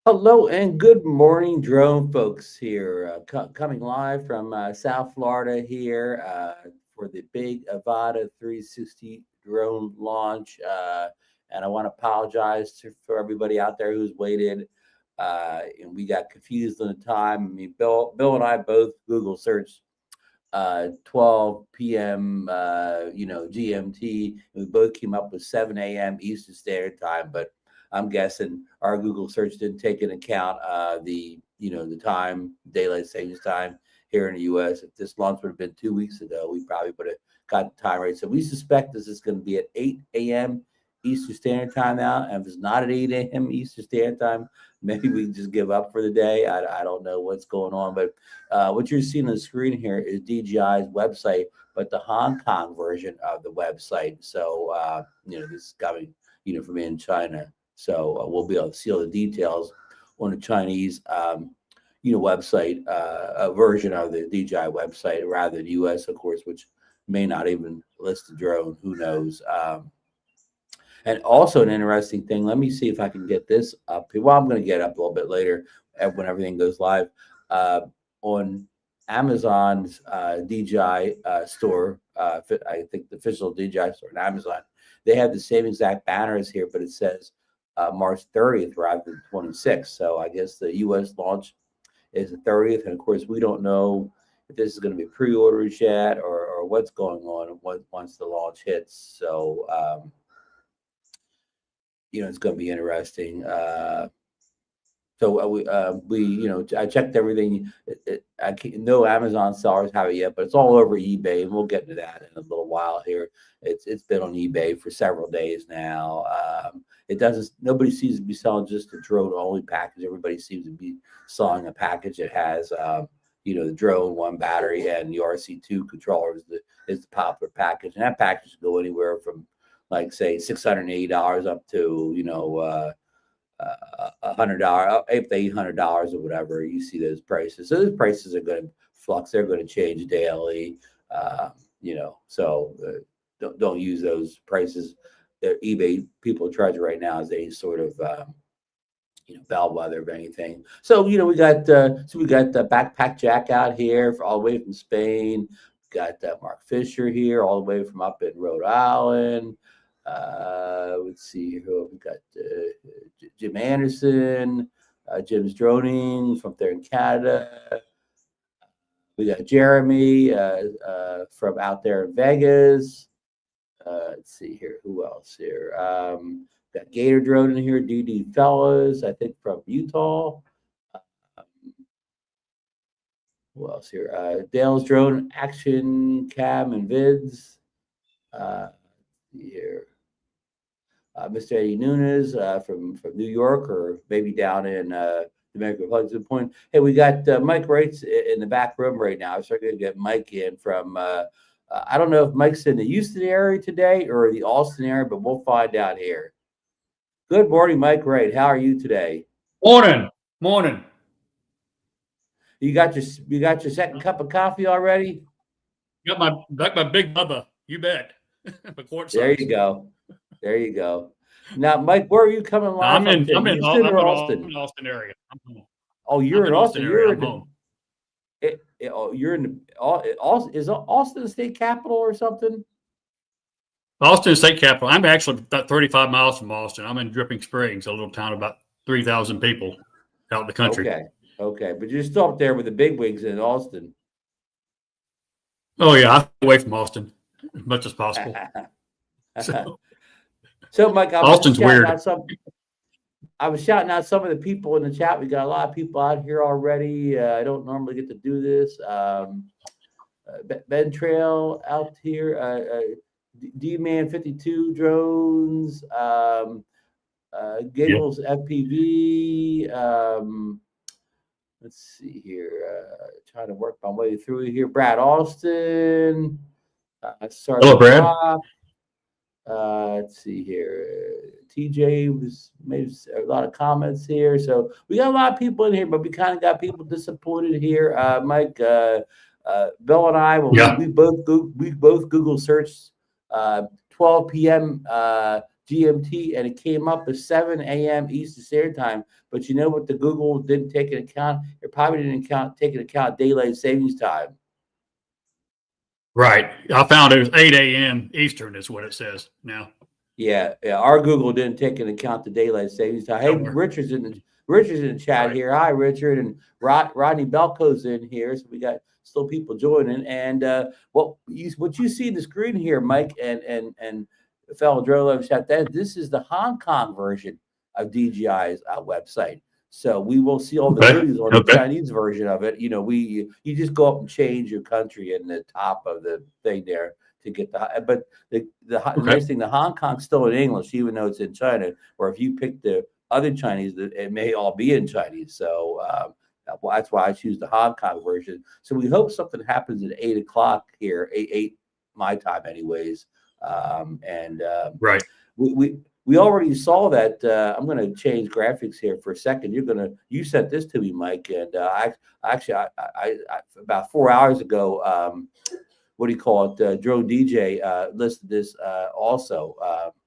Hello and good morning, drone folks here. Coming live from South Florida here for the big Avata 360 drone launch. And I want to apologize for everybody out there who's waited. And we got confused on the time. I mean, Bill and I both Google searched 12 p.m. GMT. We both came up with 7 a.m. Eastern Standard Time, but I'm guessing our Google search didn't take into account the time, daylight savings time here in the U.S. If this launch would have been 2 weeks ago, we probably would have got the time right. So we suspect this is going to be at 8 a.m. Eastern Standard Time now. And if it's not at 8 a.m. Eastern Standard Time, maybe we just give up for the day. I don't know what's going on, but what you're seeing on the screen here is DJI's website, but the Hong Kong version of the website. So, this is coming, from in China. So we'll be able to see all the details on the Chinese, website version of the DJI website rather than US, of course, which may not even list the drone. Who knows? And also an interesting thing, let me see if I can get this up here. Well, I'm going to get up a little bit later when everything goes live. On Amazon's DJI store, I think the official DJI store on Amazon, they have the same exact banners here, but it says March 30th rather than 26th. So I guess the U.S. launch is the 30th. And of course, we don't know if this is going to be pre-orders yet or what's going on once the launch hits. So, it's going to be interesting. I checked everything. No Amazon sellers have it yet, but it's all over eBay, and we'll get to that in a little while here. It's been on eBay for several days now. Nobody seems to be selling just a drone only package. Everybody seems to be selling a package that has the drone, one battery, and the RC2 controller is the popular package, and that package can go anywhere from like say $680 up to $100, up to $800 or whatever. You see those prices. So those prices are going to flux. They're going to change daily. So don't use those prices that eBay people charge right now as a sort of bellwether of anything. So we got the backpack Jack out here all the way from Spain. We got Mark Fisher here all the way from up in Rhode Island. Let's see who we got. Jim Anderson, Jim's droning from there in Canada. We got Jeremy from out there in Vegas. Let's see here, who else here? Got Gator Drone in here, DD Fellas, I think from Utah. Who else here? Dale's Drone, Action Cam and Vids. Here. Mr. Eddie Nunes from New York, or maybe down in the Dominican Republic. Point. Hey, we got Mike Wright in the back room right now. I'm starting to get Mike in from. I don't know if Mike's in the Houston area today or the Austin area, but we'll find out here. Good morning, Mike Wright. How are you today? Morning. You got your second cup of coffee already? Got my big Bubba. You bet. There you go. Now, Mike, where are you coming live from? I'm in Houston or Austin? I'm in Austin area. Oh, you're in Austin. You're home. You're in Austin. Is Austin the state capital or something? Austin state capital. I'm actually about 35 miles from Austin. I'm in Dripping Springs, a little town about 3,000 people out in the country. Okay, but you're still up there with the big wigs in Austin. Oh yeah, I stay away from Austin as much as possible. So Mike, Austin's weird. I was shouting out some of the people in the chat. We got a lot of people out here already. I don't normally get to do this. Ben Trail out here. D-Man 52 drones. Giggles FPV. Let's see here. Trying to work my way through here. Brad Austin. Hello, Brad. Let's see here. TJ was made a lot of comments here. So we got a lot of people in here, but we kind of got people disappointed here. Mike, Bill and I, we both Google searched 12 p.m. GMT, and it came up as 7 a.m. Eastern Standard Time. But you know what? The Google didn't take into account. It probably didn't take into account daylight savings time. Right. I found it was 8 a.m. Eastern is what it says now. Yeah. Our Google didn't take into account the daylight savings time. Hey, Richard's in the chat Right. here. Hi, Richard, and Rodney Belko's in here. So we got still people joining. And what you see in the screen here, Mike and fellow drone lovers chat, this is the Hong Kong version of DJI's website. So we will see all the goodies on the Chinese version of it. You know, you just go up and change your country in the top of the thing there to get but the nice thing, the Hong Kong's still in English, even though it's in China. Or if you pick the other Chinese, it may all be in Chinese. So that's why I choose the Hong Kong version. So we hope something happens at 8 o'clock here, 8 my time, anyways. Right. We already saw that. I'm going to change graphics here for a second. You sent this to me, Mike, and I about 4 hours ago. What do you call it? Drone DJ listed this also.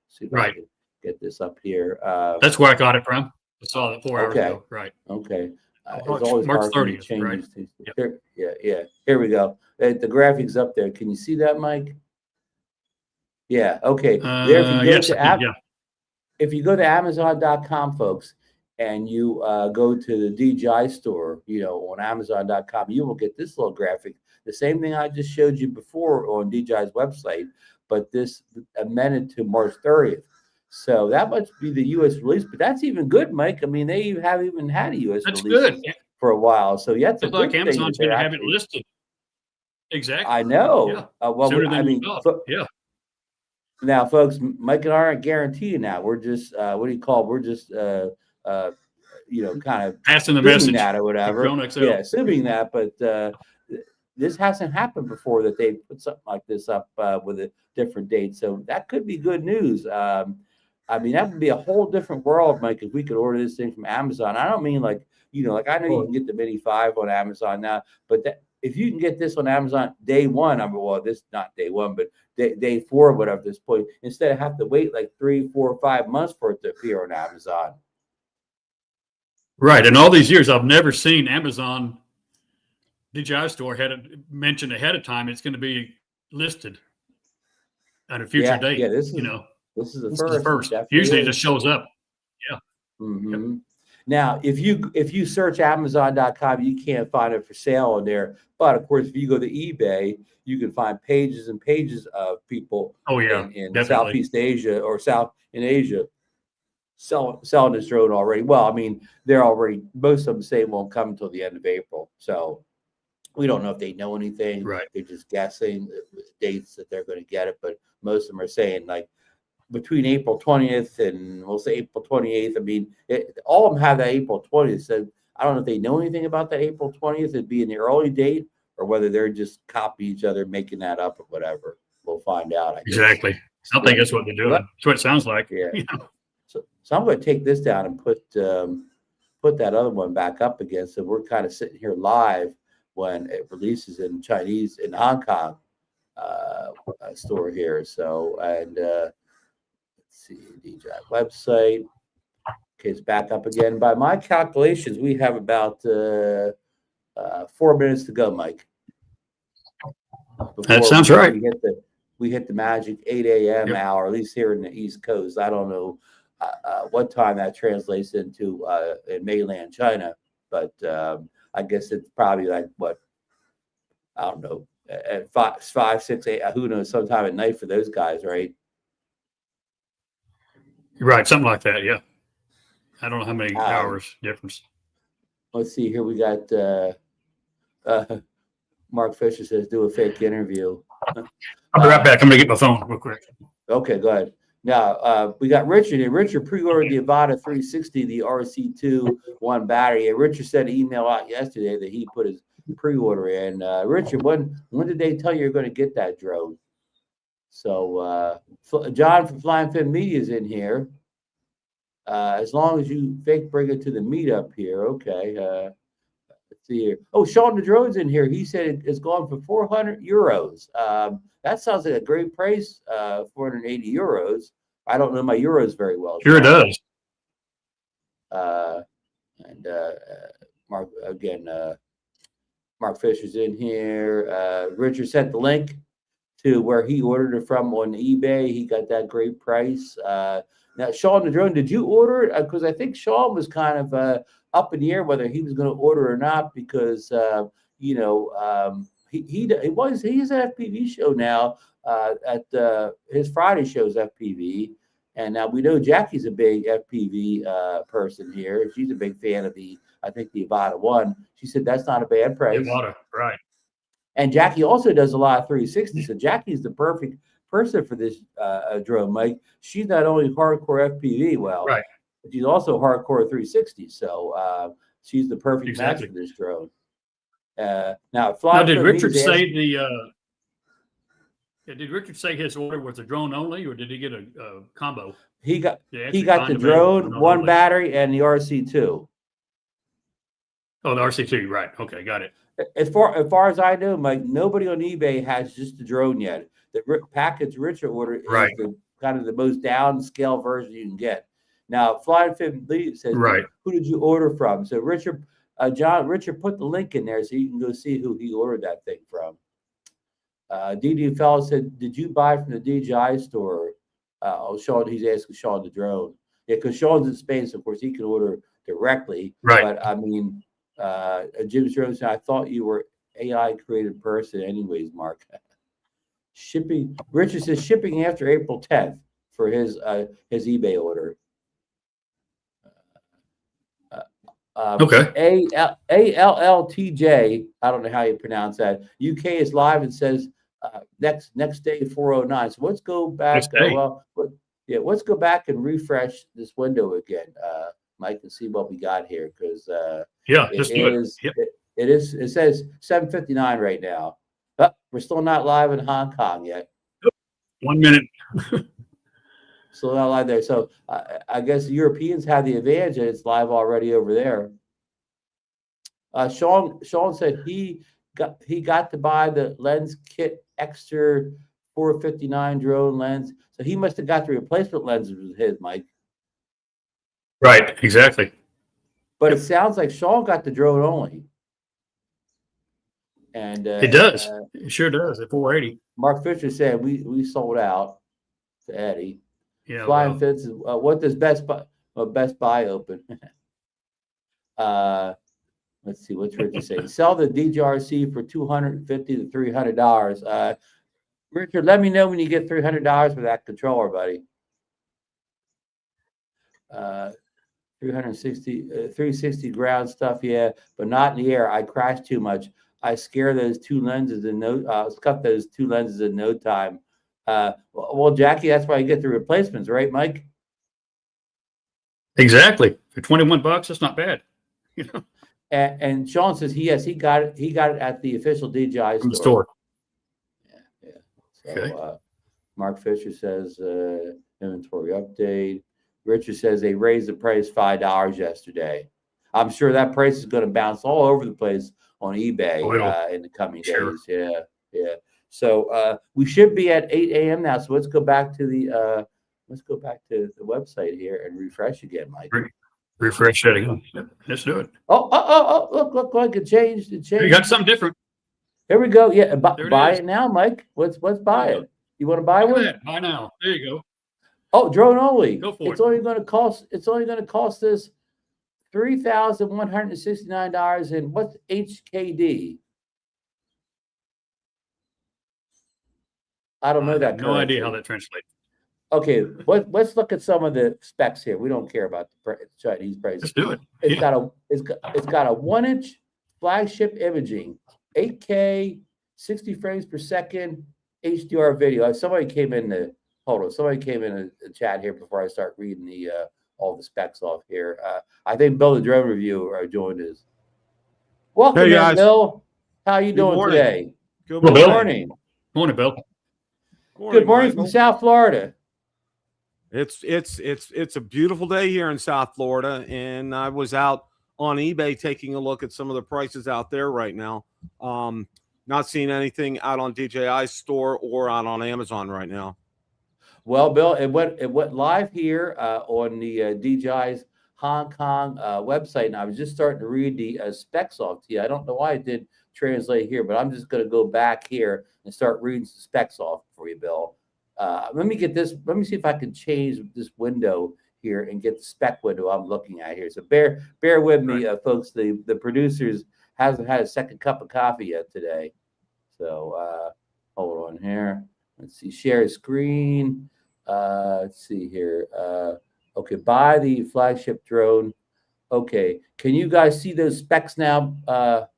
See if I can get this up here. That's where I got it from. I saw that 4 hours ago. Right. Okay. It's always March hard for me to 30th, change right? these things. Here, yeah. Here we go. The graphics up there. Can you see that, Mike? Yeah. Okay. There. If you go to Amazon.com, folks, and you go to the DJI store, on Amazon.com, you will get this little graphic. The same thing I just showed you before on DJI's website, but this amended to March 30th. So that must be the U.S. release, but that's even good, Mike. I mean, they haven't even had a U.S. release for a while. So yeah, it's a good thing. Amazon's going to have it listed. Exactly. I know. Yeah. Sooner than we thought. Yeah. Now, folks, Mike and I aren't guaranteeing that. We're just, we're just, kind of passing the message that or whatever. Yeah, assuming that. But this hasn't happened before that they put something like this up with a different date. So that could be good news. I mean, that would be a whole different world, Mike, if we could order this thing from Amazon. I don't mean like I know you can get the Mini 5 on Amazon now, but if you can get this on Amazon day one, this is not day one, but day 4, whatever, this point, instead of have to wait like 3, 4, 5 months for it to appear on Amazon. Right. And all these years, I've never seen Amazon DJI store had it mentioned ahead of time. It's going to be listed at a future date. Yeah, this is the first. Usually it just shows up. Yeah. Mm-hmm. Yep. Now, if you search Amazon.com, you can't find it for sale on there. But of course, if you go to eBay, you can find pages and pages of people in Southeast Asia or in Asia selling this drone already. Well, I mean, most of them say it won't come until the end of April. So we don't know if they know anything. Right. They're just guessing the dates that they're going to get it. But most of them are saying like between April 20th and we'll say April 28th. I mean, all of them have that April 20th. So I don't know if they know anything about that April 20th. It'd be in the early date or whether they're just copying each other, making that up or whatever. We'll find out. Exactly. I think that's what they're doing. That's what it sounds like. Yeah. So I'm going to take this down and put that other one back up again. So we're kind of sitting here live when it releases in Chinese in Hong Kong store here. So, and let's see, DJI website. Okay, it's back up again. By my calculations, we have about 4 minutes to go, Mike. That sounds right. We hit the magic 8 a.m. hour, at least here in the East Coast. I don't know what time that translates into in mainland China, but I guess it's probably like I don't know, at 5, 6, 8, who knows, sometime at night for those guys, right? Right, something like that, yeah. I don't know how many hours difference. Let's see here. We got Mark Fisher says, do a fake interview. I'll be right back. I'm going to get my phone real quick. Okay, go ahead. Now, we got Richard here. Richard pre-ordered the Avata 360, the RC2 1 battery. And Richard sent an email out yesterday that he put his pre-order in. Richard, when did they tell you you're going to get that drone? So John from Flying Fin Media is in here. As long as you fake bring it to the meetup here. Okay. Let's see here. Oh, Sean the Drone's in here. He said it's gone for 400 euros. That sounds like a great price, 480 euros. I don't know my euros very well. Sure Sean. does. And Mark again. Mark Fisher's in here. Richard sent the link to where he ordered it from on eBay. He got that great price. Now, Sean the drone, did you order it? Because I think Sean was kind of up in the air whether he was going to order or not because he's an FPV show now at his Friday shows FPV. And now we know Jackie's a big FPV person here. She's a big fan of the Avata 1. She said that's not a bad price. Avata, right. And Jackie also does a lot of 360. So Jackie's the perfect person for this drone, Mike. She's not only hardcore FPV, right, but she's also hardcore 360. So she's the perfect match for this drone. Now, did Richard say did Richard say his order was a drone only, or did he get a combo? He got the drone, one battery, and the RC2. Oh, the RC2, right? Okay, got it. As far as I know, Mike, nobody on eBay has just the drone yet. The package Richard ordered is kind of the most downscale version you can get. Now, Flying Fin Lee says, who did you order from? So Richard put the link in there so you can go see who he ordered that thing from. DD Fellow said, did you buy from the DJI store? Sean, he's asking Sean the drone. Yeah, because Sean's in Spain, so of course he can order directly. Right. But I mean, Jim Jones said, I thought you were AI created person anyways, Mark. Shipping. Richard says shipping after April 10th for his eBay order. Okay. ALLTJ, I don't know how you pronounce that. UK is live and says next day 409. So let's go back. Let's go back and refresh this window again, Mike, and see what we got here because it says 7:59 right now. But we're still not live in Hong Kong yet. 1 minute. Still not live there. So I guess the Europeans have the advantage and it's live already over there. Sean said he got to buy the lens kit extra 459 drone lens. So he must have got the replacement lenses with his, Mike. Right, exactly. But it sounds like Sean got the drone only. And it does. It sure does at 480. Mark Fisher said we sold out to Eddie. Yeah. Flying Fence is what does Best Buy open? Let's see what's Richard saying. Sell the DJRC for $250 to $300. Richard, let me know when you get $300 for that controller, buddy. 360 ground stuff, yeah, but not in the air. I crash too much. I scare those two lenses in cut those two lenses in no time. Well, Jackie, that's why you get the replacements, right, Mike? Exactly. For $21, that's not bad. And Sean says he got it. He got it at the official DJI store. Yeah. So, Mark Fisher says inventory update. Richard says they raised the price $5 yesterday. I'm sure that price is going to bounce all over the place on eBay in the coming days. Yeah. So we should be at 8 a.m. now. So let's go back to the website here and refresh again, Mike. Refresh it again. Let's do it. Oh! Look! Like it changed. You got something different. Here we go. Yeah, buy it now, Mike. Let's buy it. You want to buy one? Buy now. There you go. Oh, drone only. Go for it. It's only going to cost us $3,169. And what's HKD? I don't know that. No idea how that translates. Okay, let's look at some of the specs here. We don't care about the Chinese prices. Let's do it. It's got a 1-inch flagship imaging, 8K, 60 frames per second, HDR video. Somebody came in the chat here before I start reading all the specs off here. I think Bill, the drone review, are doing this. Welcome, hey guys. Bill. How you doing today? Good morning. Morning, Bill. Good morning from South Florida. It's a beautiful day here in South Florida, and I was out on eBay taking a look at some of the prices out there right now. Not seeing anything out on DJI's store or out on Amazon right now. Well, Bill, it went live here on the DJI's Hong Kong website, and I was just starting to read the specs off to you. I don't know why it did translate here, but I'm just going to go back here and start reading some specs off for you, Bill. Let me get this. Let me see if I can change this window here and get the spec window I'm looking at here. So bear with me, folks. The producers hasn't had a second cup of coffee yet today. So hold on here. Let's see. Share screen. Let's see here. Okay, buy the flagship drone. Okay, can you guys see those specs now,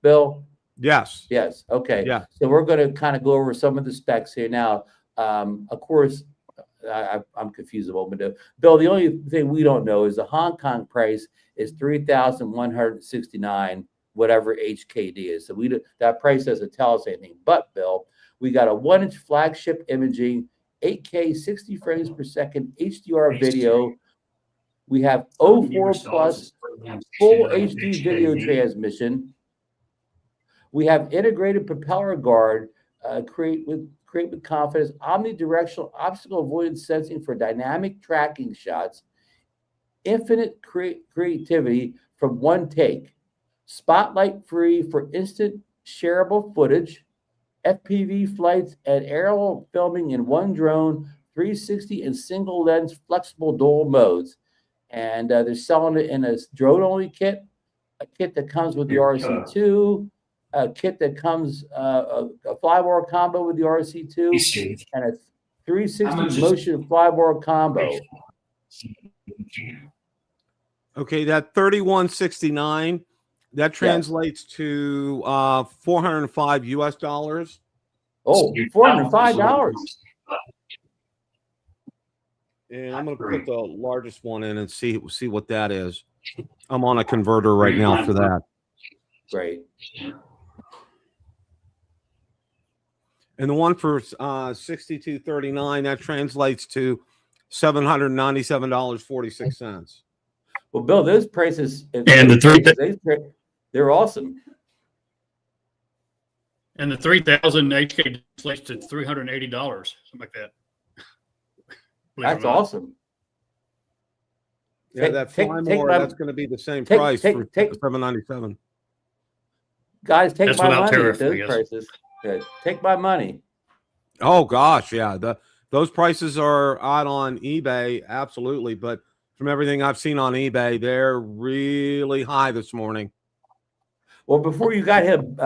Bill? Yes. Yes. Okay. Yeah. So we're going to kind of go over some of the specs here now. Of course, I'm confused about it. Bill, the only thing we don't know is the Hong Kong price is 3,169, whatever HKD is. So that price doesn't tell us anything. But Bill, we got a 1-inch flagship imaging, 8K 60 frames per second HDR video. We have 04 plus full HD video transmission. We have integrated propeller guard, create with confidence, omnidirectional obstacle avoidance sensing for dynamic tracking shots, infinite creativity from one take, spotlight free for instant shareable footage, FPV flights and aerial filming in one drone, 360 and single lens flexible dual modes. And they're selling it in a drone only kit, a kit that comes with the RC2, a kit that comes a flyboard combo with the RC2, and a 360 motion flyboard combo. Okay, that 3169, that translates to $405 US. Oh, $405. And I'm going to put the largest one in and see what that is. I'm on a converter right now for that. Great. And the one for 6239, that translates to $797.46. Well, Bill, those prices and the they're awesome. And the 3,000 HK translates to $380, something like that. That's awesome. Yeah, that Fly More, that's going to be the same price for $797. Guys, take that's my money tariff, at those prices. Good. Take my money. Oh gosh, yeah. Those prices are out on eBay, absolutely. But from everything I've seen on eBay, they're really high this morning. Well, before you got him,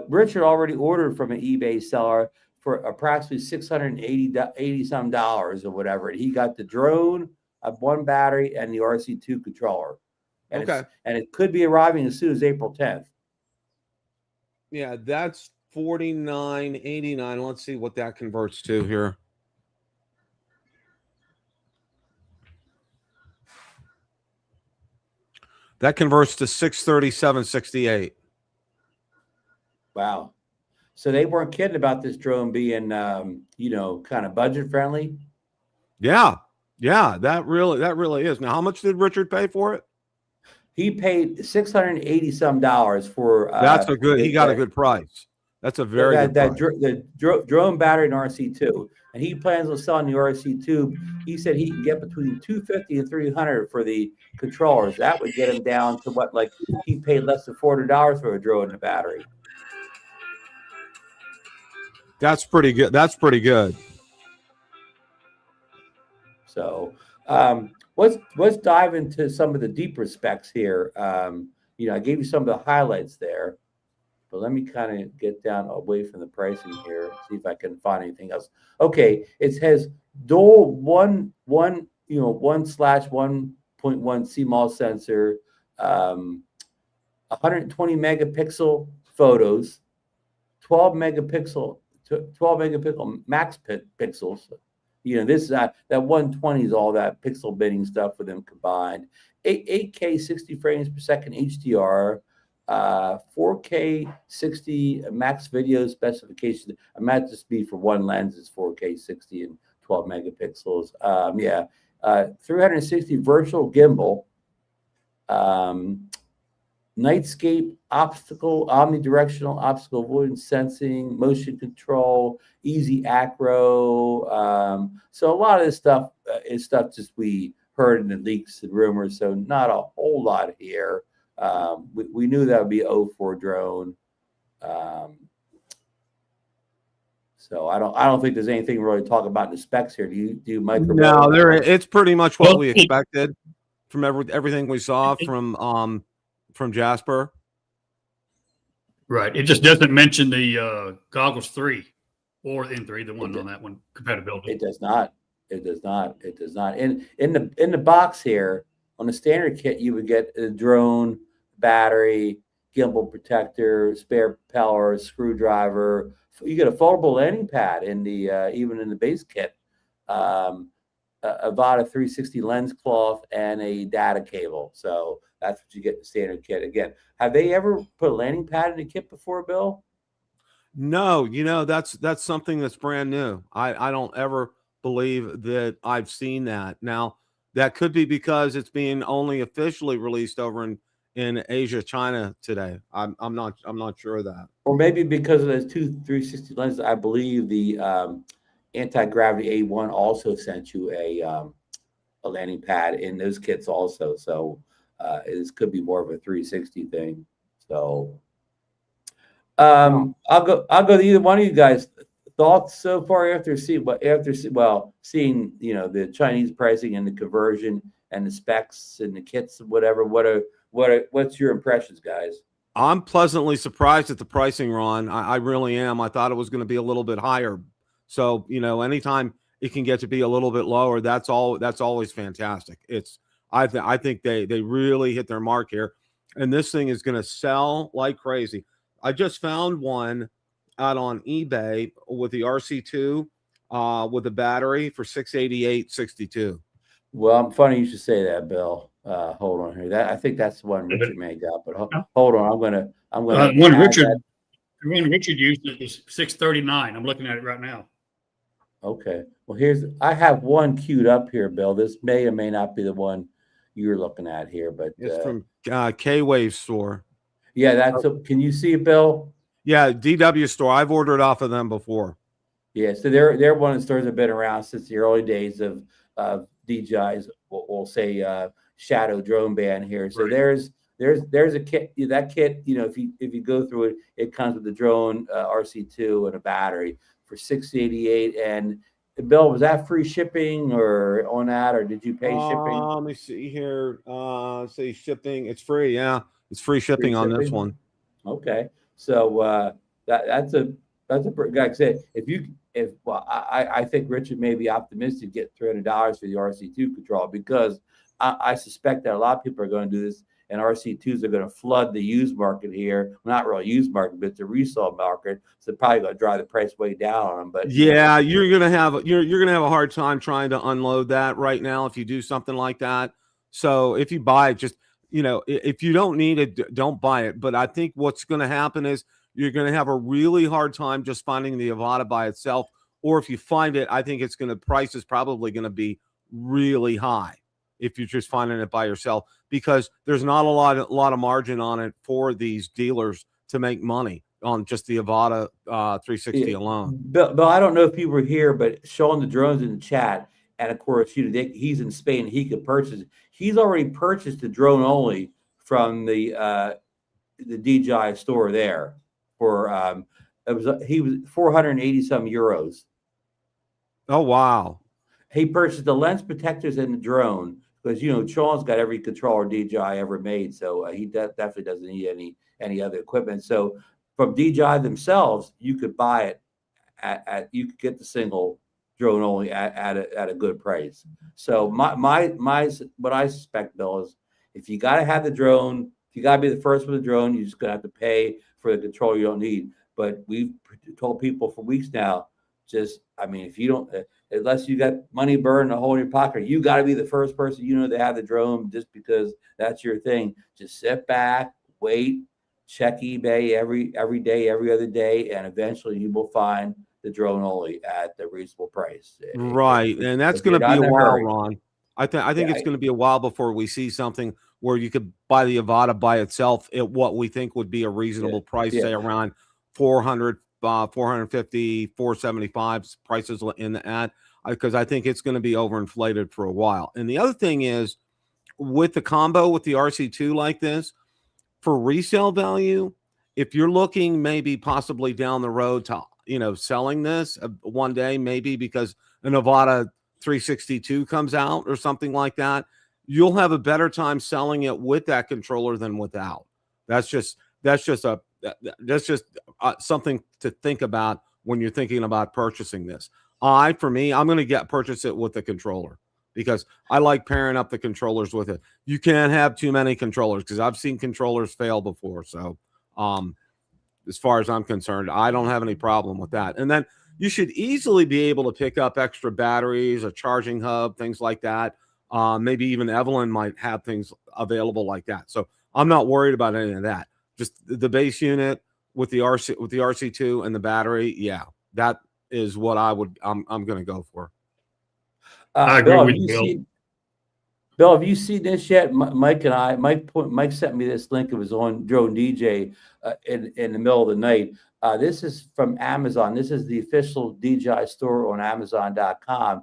Richard already ordered from an eBay seller for approximately $680 some dollars or whatever. And he got the drone, one battery, and the RC2 controller. And and it could be arriving as soon as April 10th. Yeah, that's $49.89. Let's see what that converts to here. That converts to $637.68. Wow. So they weren't kidding about this drone being, kind of budget friendly. Yeah, that really is. Now, how much did Richard pay for it? He paid $680 some dollars for. That's a good. He got a good price. That's a very good price. The drone battery and RC2, and he plans on selling the RC2. He said he can get between $250 and $300 for the controllers. That would get him down to what, like he paid less than $400 for a drone and a battery. That's pretty good. That's pretty good. So let's dive into some of the deeper specs here. I gave you some of the highlights there, but let me kind of get down away from the pricing here, see if I can find anything else. Okay, it has dual 1/1.1 CMOS sensor, 120 megapixel photos, 12 megapixel max pixels. This that 120 is all that pixel binning stuff for them combined. 8K 60 frames per second HDR, 4K 60 max video specifications. I might just be for one lens. It's 4K 60 and 12 megapixels. 360 virtual gimbal. nightscape, obstacle, omnidirectional obstacle avoidance sensing, motion control, easy acro. So a lot of this stuff is stuff just we heard in the leaks and rumors. So not a whole lot here. We knew that would be 04 drone. So I don't think there's anything really to talk about in the specs here. Do you Mike? No, it's pretty much what Well, we expected from everything we saw from Jasper. Right. It just doesn't mention the goggles 3 or N3, the one on that one, compatibility. It does not. It does not. It does not. In the box here on the standard kit, you would get a drone, battery, gimbal protector, spare propeller, screwdriver. You get a foldable landing pad in the even in the base kit. A Avata 360 lens cloth and a data cable. So that's what you get in the standard kit. Again, have they ever put a landing pad in the kit before, Bill? No, that's something that's brand new. I don't ever believe that I've seen that. Now, that could be because it's being only officially released over in Asia, China today. I'm not sure of that. Or maybe because of those two 360 lenses, I believe the anti-gravity A1 also sent you a landing pad in those kits also. So this could be more of a 360 thing. So I'll go to either one of you guys. Thoughts so far after seeing seeing the Chinese pricing and the conversion and the specs and the kits and whatever. What's your impressions, guys? I'm pleasantly surprised at the pricing, Ron. I really am. I thought it was going to be a little bit higher. So, anytime it can get to be a little bit lower, that's always fantastic. I think they really hit their mark here. And this thing is going to sell like crazy. I just found one out on eBay with the RC2 with a battery for $688.62. Well, funny you should say that, Bill. Hold on here. I think that's the one Richard may got, but hold on. I'm gonna one Richard used is $639. I'm looking at it right now. Okay. Well, I have one queued up here, Bill. This may or may not be the one you're looking at here, but it's from K-Wave store. Yeah, can you see it, Bill? Yeah, DW store. I've ordered off of them before. Yeah, so they're one of the stores that have been around since the early days of DJI's, we'll say, shadow drone band here. So Right. there's a kit. That kit, if you go through it, it comes with the drone RC2 and a battery for $688. And Bill, was that free shipping or on that, or did you pay shipping? Let me see here. Say shipping. It's free. Yeah, it's free shipping on this one. Okay, so that's a like I said, I think Richard may be optimistic to get $300 for the RC2 control, because I suspect that a lot of people are going to do this, and RC2s are going to flood the used market here. Well, not really used market, but it's a resale market. So they're probably going to drive the price way down on them. But yeah, you're gonna have a hard time trying to unload that right now if you do something like that. So if you buy it, just if you don't need it, don't buy it. But I think what's going to happen is you're going to have a really hard time just finding the Avata by itself. Or if you find it, I think price is probably going to be really high if you're just finding it by yourself, because there's not a lot of margin on it for these dealers to make money on just the Avata 360 alone. Bill, I don't know if you were here, but showing the drones in the chat, and of course, he's in Spain. He could purchase it. He's already purchased the drone only from the DJI store there for he was 480 some euros. Oh wow! He purchased the lens protectors and the drone, because Sean's got every controller DJI ever made, so he definitely doesn't need any other equipment. So from DJI themselves, you could buy it you could get the single drone only at a good price. So my what I suspect, Bill, is if you got to have the drone, if you got to be the first with the drone, you're just gonna have to pay for the controller you don't need. But we've told people for weeks now, if you don't, unless you got money burned a hole in your pocket, you got to be the first person to have the drone, just because that's your thing. Just sit back, wait, check eBay every day, every other day, and eventually you will find the drone only at the reasonable price. Right, and that's going to be a while, Ron. I think it's going to be a while before we see something where you could buy the Avata by itself at what we think would be a reasonable price, say around 400, 450, 475 prices in the ad, because I think it's going to be overinflated for a while. And the other thing is, with the combo with the RC2 like this, for resale value, if you're looking maybe possibly down the road to, selling this one day, maybe because an Avata 362 comes out or something like that, you'll have a better time selling it with that controller than without. That's just something to think about when you're thinking about purchasing this. For me, I'm going to purchase it with the controller because I like pairing up the controllers with it. You can't have too many controllers because I've seen controllers fail before. So, as far as I'm concerned, I don't have any problem with that. And then you should easily be able to pick up extra batteries, a charging hub, things like that. Maybe even Evelyn might have things available like that. So I'm not worried about any of that. Just the base unit with the RC2 and the battery. Yeah, that is what I'm going to go for. I agree with you, Bill, have you seen this yet? Mike sent me this link. It was on Drone DJ in the middle of the night. This is from Amazon. This is the official DJI store on Amazon.com.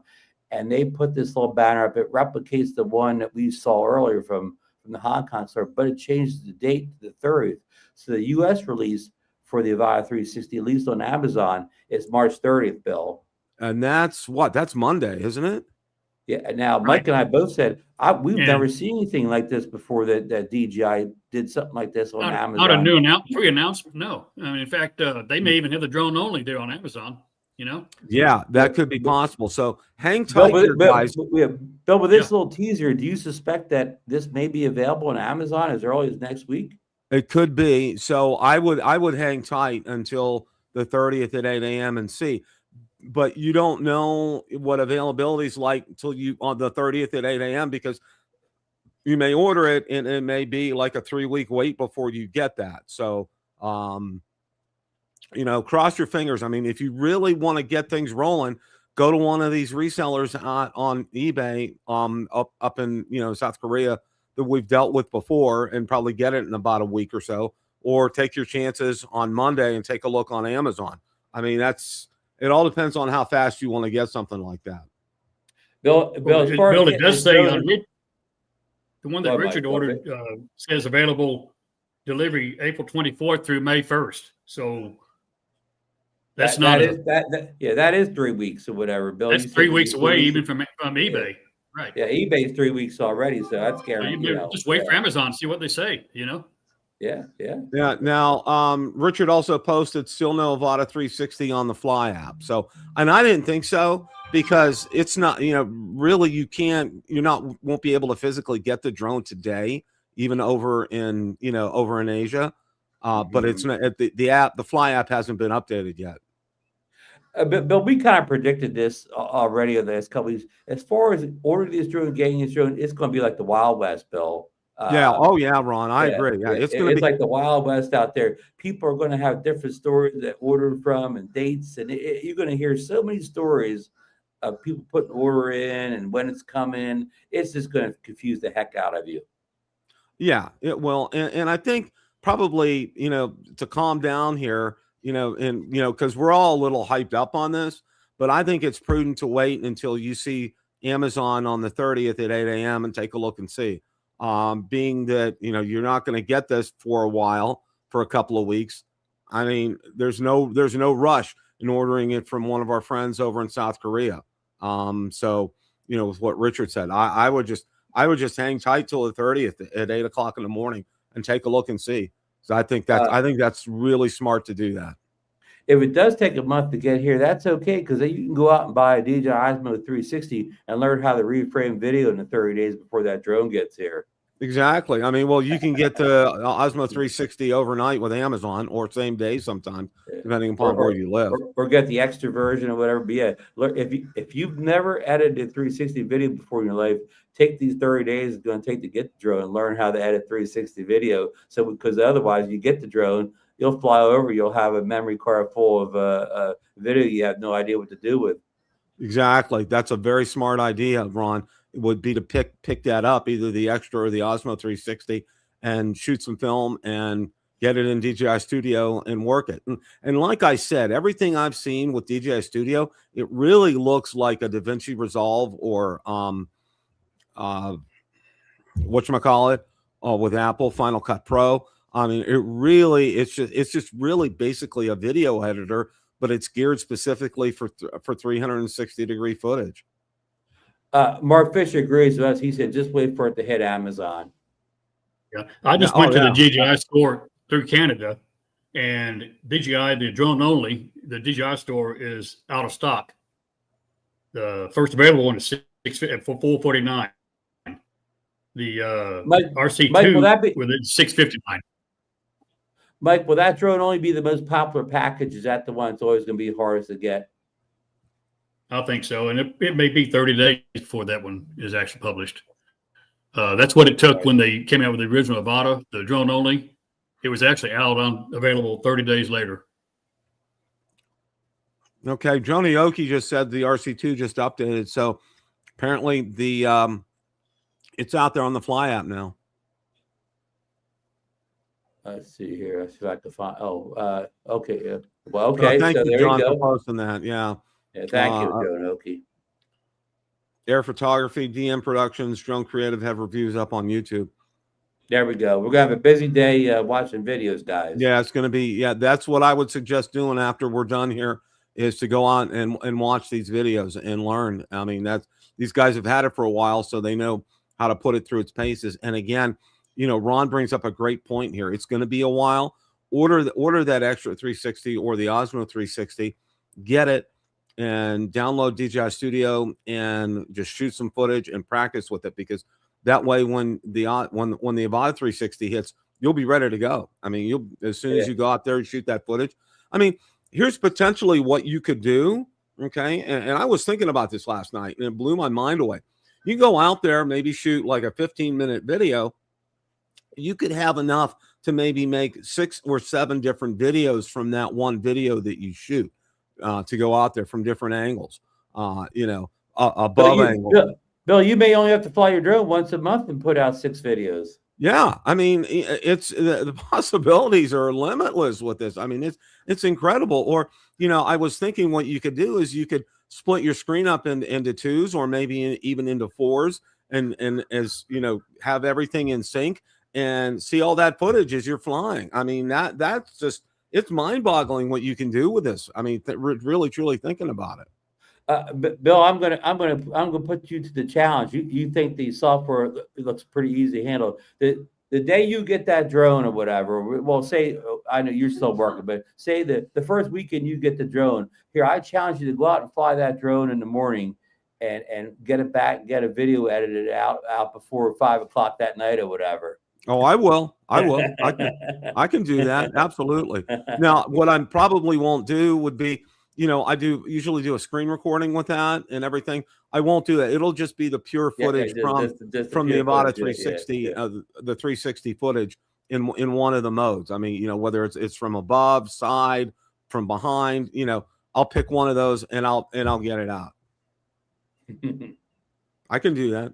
And they put this little banner up. It replicates the one that we saw earlier from the Hong Kong store, but it changes the date to the 30th. So the U.S. release for the Avata 360, at least on Amazon, is March 30th, Bill. And that's Monday, isn't it? Yeah. Now, Mike and I both said we've never seen anything like this before. That DJI did something like this on Amazon. Not a new pre-announcement. No, I mean, in fact, they may even have the drone only there on Amazon. Yeah, that could be possible. So hang tight, guys. Bill, with this little teaser, do you suspect that this may be available on Amazon as early as next week? It could be. So I would hang tight until the 30th at 8 a.m. and see. But you don't know what availability is like until on the 30th at 8 a.m. because you may order it and it may be like a 3-week wait before you get that. So, cross your fingers. I mean, if you really want to get things rolling, go to one of these resellers on eBay up in, South Korea that we've dealt with before and probably get it in about a week or so, or take your chances on Monday and take a look on Amazon. I mean, it all depends on how fast you want to get something like that. Bill, it does say the one that Richard ordered says available delivery April 24th through May 1st. So that is 3 weeks or whatever. Bill, that's 3 weeks away, even from eBay. Right. Yeah, eBay's 3 weeks already, so that's guaranteed. Just wait for Amazon, see what they say. Yeah. Now, Richard also posted still no Avata 360 on the Fly app. So, and I didn't think so because it's not, really won't be able to physically get the drone today, even over in Asia. But it's not the Fly app hasn't been updated yet. Bill, we kind of predicted this already in the last couple of weeks. As far as ordering this drone, getting this drone, it's going to be like the Wild West, Bill. Ron, I agree. Yeah, it's like the Wild West out there. People are going to have different stories that ordered from and dates, and you're going to hear so many stories of people putting order in and when it's coming. It's just going to confuse the heck out of you. Yeah, it will, and I think probably to calm down here, because we're all a little hyped up on this, but I think it's prudent to wait until you see Amazon on the 30th at 8 a.m. and take a look and see. Being that you're not going to get this for a while, for a couple of weeks. I mean, there's no rush in ordering it from one of our friends over in South Korea. So with what Richard said, I would just hang tight till the 30th at 8 o'clock in the morning and take a look and see. So I think that's really smart to do that. If it does take a month to get here, that's okay, because you can go out and buy a DJI Osmo 360 and learn how to reframe video in the 30 days before that drone gets here. Exactly. I mean, well, you can get the Osmo 360 overnight with Amazon, or same day sometimes, depending upon where you live. Or get the extra version or whatever. But yeah, look, if you've never edited 360 video before in your life, take these 30 days it's going to take to get the drone and learn how to edit 360 video. So because otherwise you get the drone, you'll fly over, you'll have a memory card full of video you have no idea what to do with. Exactly. That's a very smart idea, Ron. would be to pick that up, either the Extra or the Osmo 360, and shoot some film and get it in DJI Studio and work it. And like I said, everything I've seen with DJI Studio, it really looks like a DaVinci Resolve or whatchamacallit, with Apple Final Cut Pro. I mean, it's just really basically a video editor, but it's geared specifically for 360-degree footage. Mark Fisher agrees with us. He said, just wait for it to hit Amazon. Yeah, I just went to the DJI store through Canada, and DJI, the drone only, the DJI store is out of stock. The first available one is $449. The RC2 within $659. Mike, will that drone only be the most popular package? Is that the one that's always going to be hardest to get? I think so, and it may be 30 days before that one is actually published. That's what it took when they came out with the original Avata, the drone only. It was actually available 30 days later. Okay, Joni Oki just said the RC2 just updated, so apparently the it's out there on the Fly app now. Let's see here. Let's see if I can find. Oh, okay. Well, okay. Thank you, there John, you go. for posting that. Yeah. Yeah. Thank you, Joe Noki. Air Photography, DM Productions, Drone Creative have reviews up on YouTube. There we go. We're gonna have a busy day watching videos, guys. Yeah, it's gonna be. Yeah, that's what I would suggest doing after we're done here, is to go on and watch these videos and learn. I mean, these guys have had it for a while, so they know how to put it through its paces. And again, Ron brings up a great point here. It's going to be a while. Order that Extra 360 or the Osmo 360, get it, and download DJI Studio and just shoot some footage and practice with it, because that way when the Avata 360 hits, you'll be ready to go. I mean, as soon as you go out there and shoot that footage. I mean, here's potentially what you could do. Okay, and I was thinking about this last night, and it blew my mind away. You go out there, maybe shoot like a 15-minute video. You could have enough to maybe make 6 or 7 different videos from that one video that you shoot, to go out there from different angles, above angle. Bill, you may only have to fly your drone once a month and put out 6 videos. Yeah, I mean, it's the possibilities are limitless with this. I mean, it's incredible. Or, I was thinking what you could do is you could split your screen up into 2s, or maybe even into 4s, and as have everything in sync and see all that footage as you're flying. I mean, that's just, it's mind-boggling what you can do with this. I mean, really, truly thinking about it. Bill, I'm gonna put you to the challenge. You think the software looks pretty easy to handle. The day you get that drone or whatever, well, say, I know you're still working, but say that the first weekend you get the drone, here, I challenge you to go out and fly that drone in the morning and get it back, get a video edited out before 5 o'clock that night or whatever. Oh, I will. I can do that. Absolutely. Now, what I probably won't do would be, I usually do a screen recording with that and everything. I won't do that. It'll just be the pure footage from the Avata 360, the 360 footage in one of the modes. I mean, whether it's from above, side, from behind, I'll pick one of those and I'll get it out. I can do that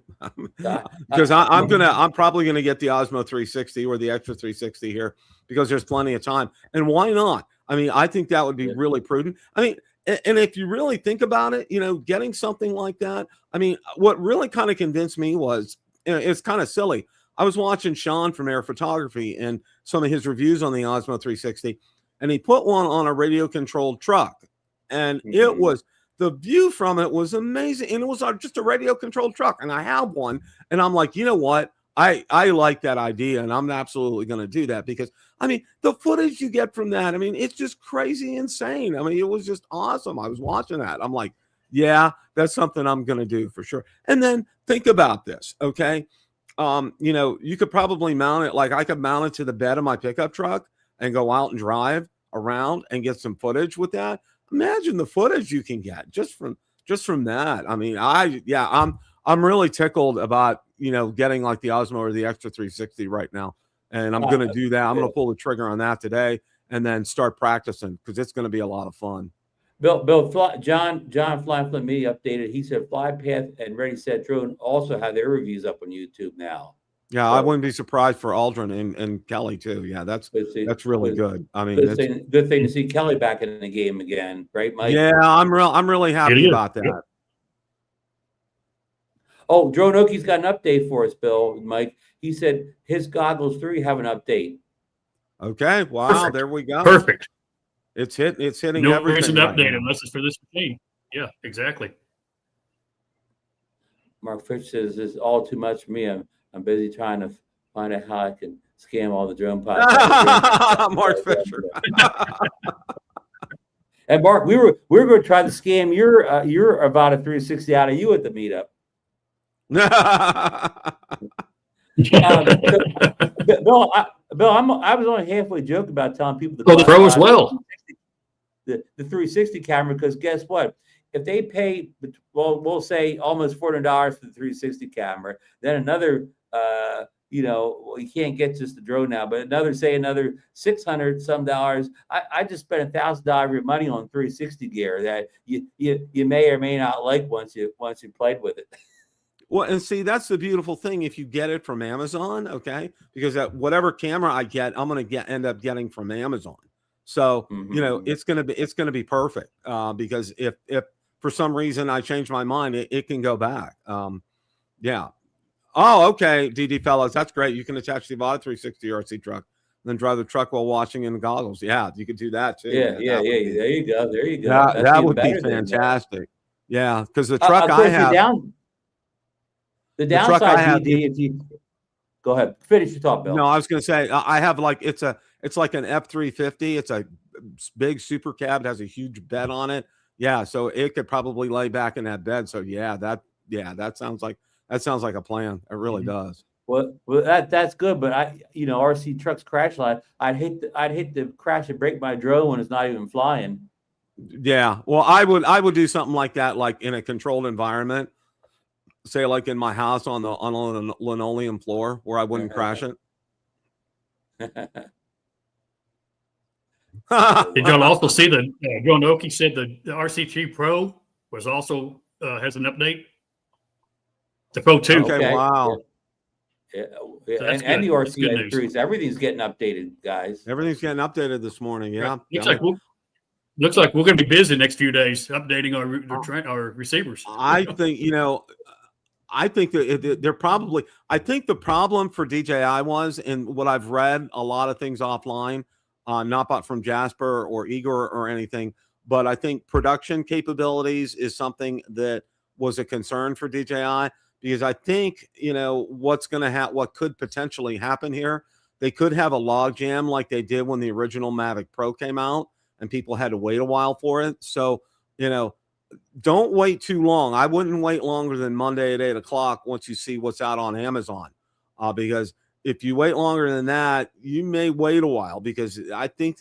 because I'm probably gonna get the Osmo 360 or the Extra 360 here, because there's plenty of time. And why not? I mean, I think that would be really prudent. I mean, and if you really think about it, getting something like that. I mean, what really kind of convinced me was, it's kind of silly. I was watching Sean from Air Photography and some of his reviews on the Osmo 360, and he put one on a radio controlled truck, and it was, the view from it was amazing. And it was just a radio controlled truck. And I have one, and I'm like, you know what? I like that idea, and I'm absolutely going to do that, because I mean, the footage you get from that, I mean, it's just crazy insane. I mean, it was just awesome. I was watching that. I'm like, yeah, that's something I'm going to do for sure. And then think about this. Okay. You could probably mount it. Like, I could mount it to the bed of my pickup truck and go out and drive around and get some footage with that. Imagine the footage you can get just from that. I mean, I'm really tickled about, getting like the Osmo or the Extra 360 right now. And I'm going to do that. I'm going to pull the trigger on that today and then start practicing, because it's going to be a lot of fun. John Flying Flip Me updated. He said FlyPath and Ready Set Drone also have their reviews up on YouTube now. Yeah, I wouldn't be surprised for Aldrin and Kelly too. Yeah, that's really good. I mean, good thing to see Kelly back in the game again, right, Mike? Yeah, I'm really happy about that. Yep. Oh, DroneOki's got an update for us, Bill, Mike. He said his Goggles 3 have an update. Okay, wow, Perfect. There we go. Perfect. It's hitting no everything. Reason to update unless it's for this machine. Yeah, exactly. Mark Fish says this is all too much for me. I'm busy trying to find out how I can scam all the drone pilots. Mark Fisher. And Mark, we were going to try to scam your Avata 360 out of you at the meetup. Bill, I was only halfway joking about telling people to the Pro as well. The 360 camera, because guess what? If they pay, well, we'll say almost $400 for the 360 camera, then another, you can't get just the drone now, but another $600 some dollars. I just spent $1,000 of your money on 360 gear that you may or may not like once you played with it. Well, and see, that's the beautiful thing. If you get it from Amazon, okay, because whatever camera I get, I'm going to end up getting from Amazon. So, it's going to be perfect because if for some reason I change my mind, it can go back. Yeah. Oh, okay. DD fellows. That's great. You can attach the Avata 360 RC truck, and then drive the truck while watching in the goggles. Yeah. You could do that too. Yeah. There you go. That would be fantastic. Yeah. Because the truck I have. The downside, DD, if you go ahead, finish your thought, Bill. No, I was going to say I have it's like an F350. It's a big super cab. It has a huge bed on it. Yeah, so it could probably lay back in that bed. So that sounds like a plan. It really does. Well, that's good. But RC trucks crash lot. I'd hate to crash and break my drone when it's not even flying. Yeah, well, I would do something like that, like in a controlled environment. Say like in my house on a linoleum floor where I wouldn't crash it. Did y'all also see the DroneOki said the RC3 Pro was also has an update? The Pro 2. Okay, wow. Yeah. And the RC3s, everything's getting updated, guys. Everything's getting updated this morning. Yeah. Looks like we're going to be busy next few days updating our receivers. I think that they're probably. I think the problem for DJI was, and what I've read, a lot of things offline, not from Jasper or Igor or anything, but I think production capabilities is something that was a concern for DJI, because I think what could potentially happen here. They could have a log jam like they did when the original Mavic Pro came out, and people had to wait a while for it. So don't wait too long. I wouldn't wait longer than Monday at 8:00 once you see what's out on Amazon, because if you wait longer than that, you may wait a while, because I think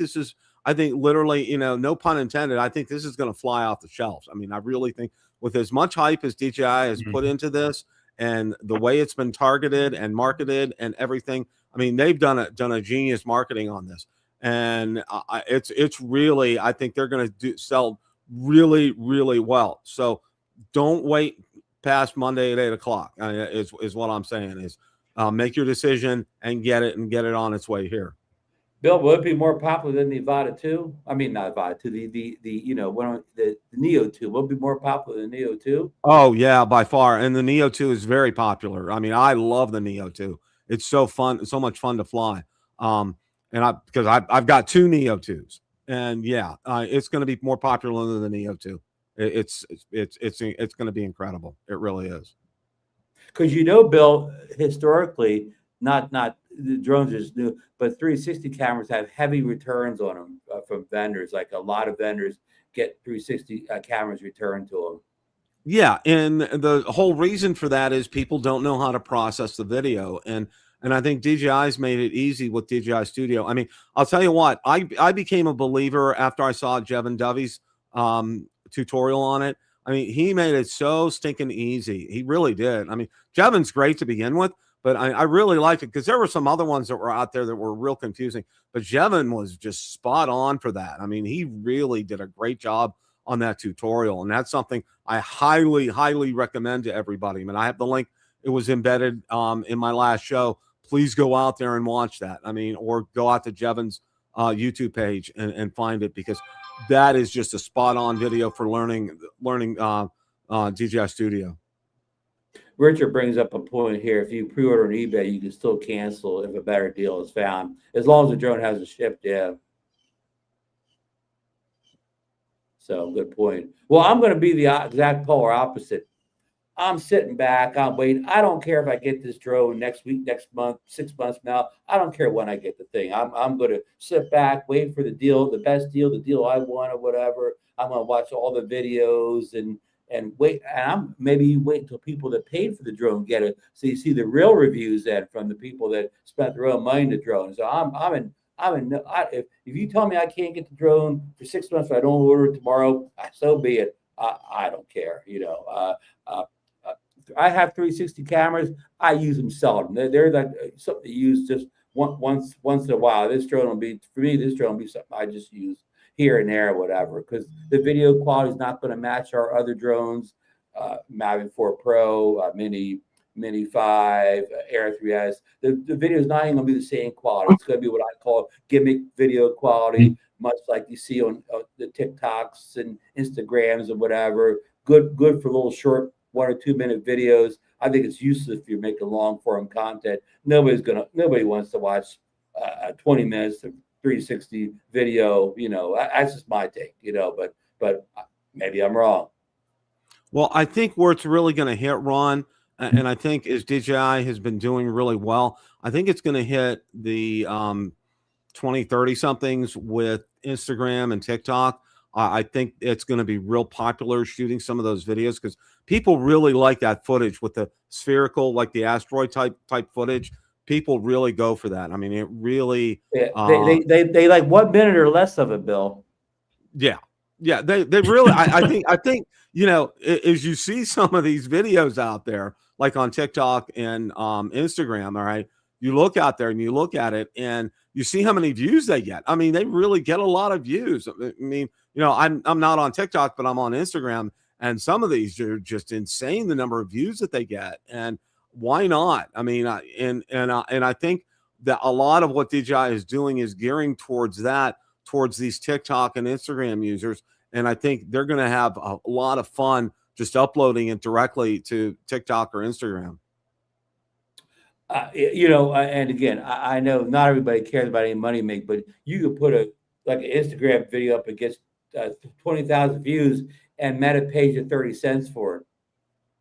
literally, no pun intended, I think this is going to fly off the shelves. I mean, I really think with as much hype as DJI has put into this and the way it's been targeted and marketed and everything, I mean, they've done a genius marketing on this. And it's really, I think they're going to sell really, really well. So don't wait past Monday at 8:00 is what I'm saying is make your decision and get it on its way here. Bill, will it be more popular than the Avata 2? I mean, not Avata 2, the Neo 2. Will it be more popular than Neo 2? Oh yeah, by far. And the Neo 2 is very popular. I mean, I love the Neo 2. It's so fun, so much fun to fly. Because I've got 2 Neo 2s. And yeah, it's going to be more popular than the Neo 2. It's going to be incredible. It really is. Because Bill, historically, not the drones are just new, but 360 cameras have heavy returns on them from vendors. Like a lot of vendors get 360 cameras returned to them. Yeah, and the whole reason for that is people don't know how to process the video, and I think DJI's made it easy with DJI Studio. I mean, I'll tell you what, I became a believer after I saw Jevin Dovey's tutorial on it. I mean, he made it so stinking easy. He really did. I mean, Jevin's great to begin with, but I really liked it because there were some other ones that were out there that were real confusing. But Jevin was just spot on for that. I mean, he really did a great job on that tutorial. And that's something I highly, highly recommend to everybody. I mean, I have the link. It was embedded in my last show. Please go out there and watch that. I mean, or go out to Jevin's YouTube page and find it, because that is just a spot on video for learning DJI Studio. Richard brings up a point here. If you pre-order on eBay, you can still cancel if a better deal is found, as long as the drone hasn't shipped. Yeah. So good point. Well, I'm going to be the exact polar opposite. I'm sitting back. I'm waiting. I don't care if I get this drone next week, next month, 6 months from now. I don't care when I get the thing. I'm going to sit back, wait for the deal, the best deal, the deal I want or whatever. I'm going to watch all the videos and wait. And I'm maybe wait until people that paid for the drone get it, so you see the real reviews then from the people that spent their own money in the drone. So if you tell me I can't get the drone for 6 months, if I don't order it tomorrow, so be it. I don't care. I have 360 cameras. I use them seldom. They're like something to use just once in a while. This drone will be, for me, this drone will be something I just use here and there or whatever, because the video quality is not going to match our other drones, Mavic 4 Pro, Mini 5, Air 3S. The video is not even going to be the same quality. It's going to be what I call gimmick video quality, much like you see on the TikToks and Instagrams and whatever. Good for little short 1 or 2 minute videos. I think it's useless if you're making long form content. Nobody wants to watch 20 minutes of 360 video. That's just my take. But maybe I'm wrong. Well, I think where it's really going to hit, Ron, and I think as DJI has been doing really well, I think it's going to hit the 20, 30 somethings with Instagram and TikTok. I think it's going to be real popular shooting some of those videos, because people really like that footage with the spherical, like the asteroid type footage. People really go for that. I mean, it really. They like 1 minute or less of it, Bill. Yeah. They really. I think as you see some of these videos out there, like on TikTok and Instagram, all right, you look out there and you look at it and you see how many views they get. I mean, they really get a lot of views. I mean, I'm not on TikTok, but I'm on Instagram, and some of these are just insane, the number of views that they get. And why not? I mean, and I think that a lot of what DJI is doing is gearing towards these TikTok and Instagram users. And I think they're going to have a lot of fun just uploading it directly to TikTok or Instagram. And again, I know not everybody cares about any money make, but you could put an Instagram video up against 20,000 views and Meta pays you 30 cents for it.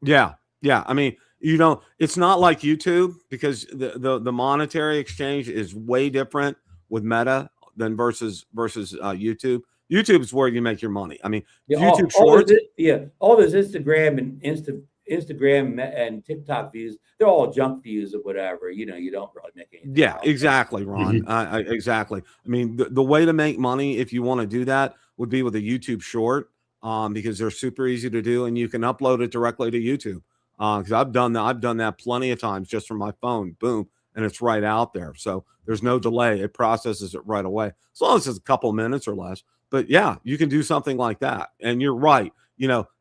Yeah. I mean, it's not like YouTube, because the monetary exchange is way different with Meta than versus YouTube. YouTube is where you make your money. I mean, YouTube Shorts. All those Instagram and Instagram and TikTok views, they're all junk views or whatever. You don't really make anything. Yeah, exactly, Ron. Exactly. I mean, the way to make money, if you want to do that, would be with a YouTube Short, because they're super easy to do, and you can upload it directly to YouTube. Because I've done that plenty of times just from my phone. Boom, and it's right out there. So there's no delay. It processes it right away, as long as it's a couple minutes or less. But yeah, you can do something like that. And you're right.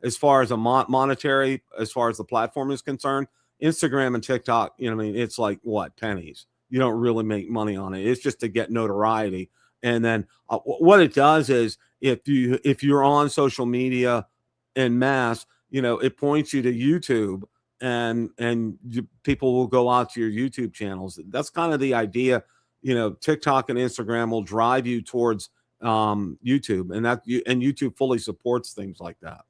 As far as a monetary, as far as the platform is concerned, Instagram and TikTok, I mean, it's like what, pennies. You don't really make money on it. It's just to get notoriety. And then what it does is, if you're on social media en masse, it points you to YouTube, and people will go out to your YouTube channels. That's kind of the idea. TikTok and Instagram will drive you towards YouTube, and YouTube fully supports things like that.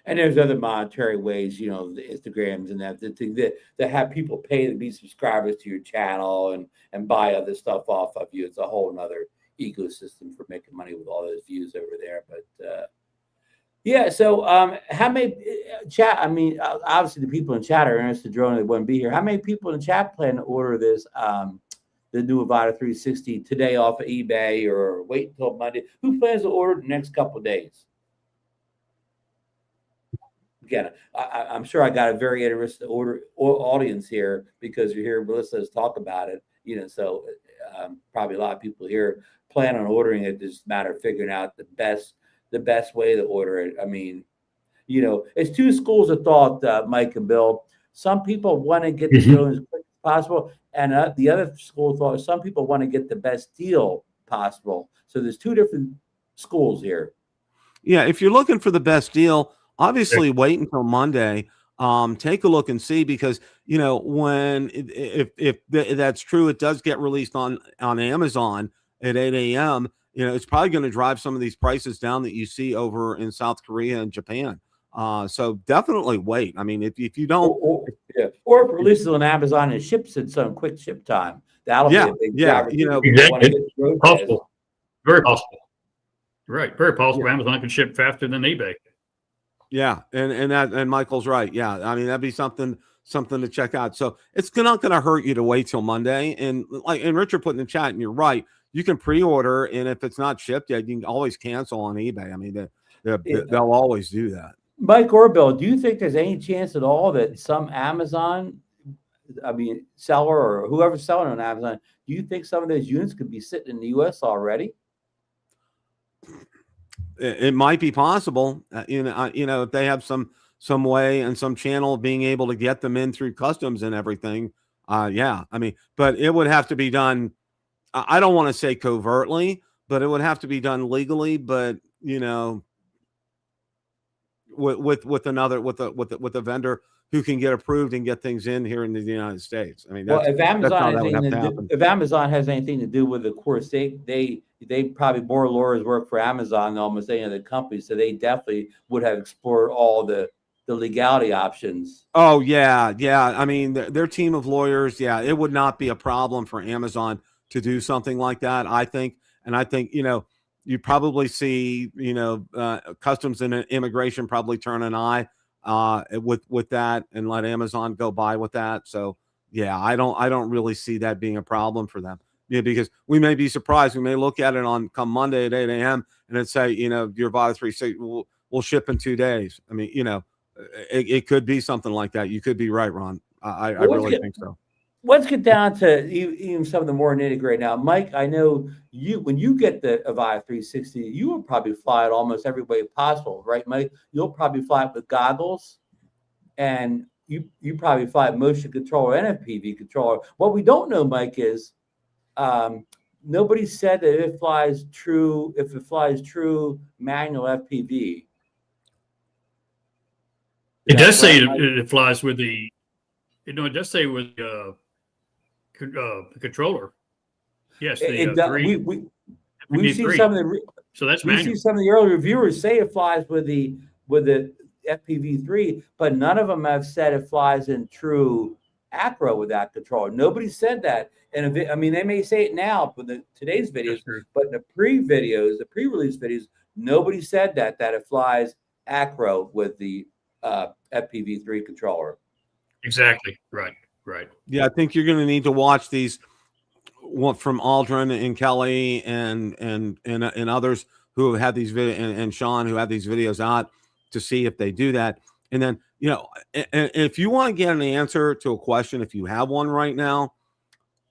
And there's other monetary ways, the Instagrams and that have people pay to be subscribers to your channel and buy other stuff off of you. It's a whole nother ecosystem for making money with all those views over there. But yeah, so how many chat? I mean, obviously the people in chat are interested in drone. They wouldn't be here. How many people in chat plan to order this? The new Avata 360 today off of eBay, or wait until Monday? Who plans to order the next couple of days? Again, I'm sure I got a very interested audience here, because you're hearing Melissa talk about it. So probably a lot of people here plan on ordering it. It's just a matter of figuring out the best the best way to order it. I mean, it's two schools of thought, Mike and Bill. Some people want to get the drone as quick as possible, and the other school of thought, some people want to get the best deal possible. So there's two different schools here. Yeah, if you're looking for the best deal, obviously wait until Monday. Take a look and see, because when if that's true, it does get released on Amazon at 8 a.m. It's probably going to drive some of these prices down that you see over in South Korea and Japan. So definitely wait. I mean, if you don't, or if it releases on Amazon and ships in some quick ship time, that'll be a big driver. Exactly. Possible. Very possible. Right, very possible. Yeah. Amazon can ship faster than eBay. Yeah, and Michael's right. Yeah, I mean, that'd be something to check out. So it's not going to hurt you to wait till Monday. And Richard put in the chat, and you're right. You can pre-order, and if it's not shipped yet, you can always cancel on eBay. I mean, they'll always do that. Mike or Bill, do you think there's any chance at all that some Amazon, seller or whoever's selling on Amazon, do you think some of those units could be sitting in the U.S. already? It might be possible, if they have some way and some channel of being able to get them in through customs and everything. Yeah, I mean, but it would have to be done. I don't want to say covertly, but it would have to be done legally. But with a vendor who can get approved and get things in here in the United States. I mean, if Amazon has anything to do with it, of course, they probably more lawyers work for Amazon than almost any other company, so they definitely would have explored all the legality options. Oh yeah. I mean, their team of lawyers. Yeah, it would not be a problem for Amazon to do something like that, I think. And I think you probably see customs and immigration probably turn an eye with that and let Amazon go by with that. So yeah, I don't really see that being a problem for them. Yeah, because we may be surprised. We may look at it on come Monday at 8 a.m. and it'd say, your Avata 360 will ship in 2 days. I mean, it could be something like that. You could be right, Ron. I really think so. Let's get down to even some of the more nitty-gritty now. Mike, I know when you get the Avata 360, you will probably fly it almost every way possible, right, Mike? You'll probably fly it with goggles, and you probably fly it motion controller and FPV controller. What we don't know, Mike, is nobody said that if it flies true manual FPV. It does say it flies with the. It does say with the controller. Yes, we see some of the. So that's we see some of the early reviewers say it flies with the FPV3, but none of them have said it flies in true acro with that controller. Nobody said that, and they may say it now for today's videos, but in the pre-release videos, nobody said that it flies acro with the FPV3 controller. Exactly. Right. Yeah, I think you're going to need to watch these from Aldrin and Kelly and others who have had these videos, and Sean, who have these videos out, to see if they do that. And then, if you want to get an answer to a question, if you have one right now,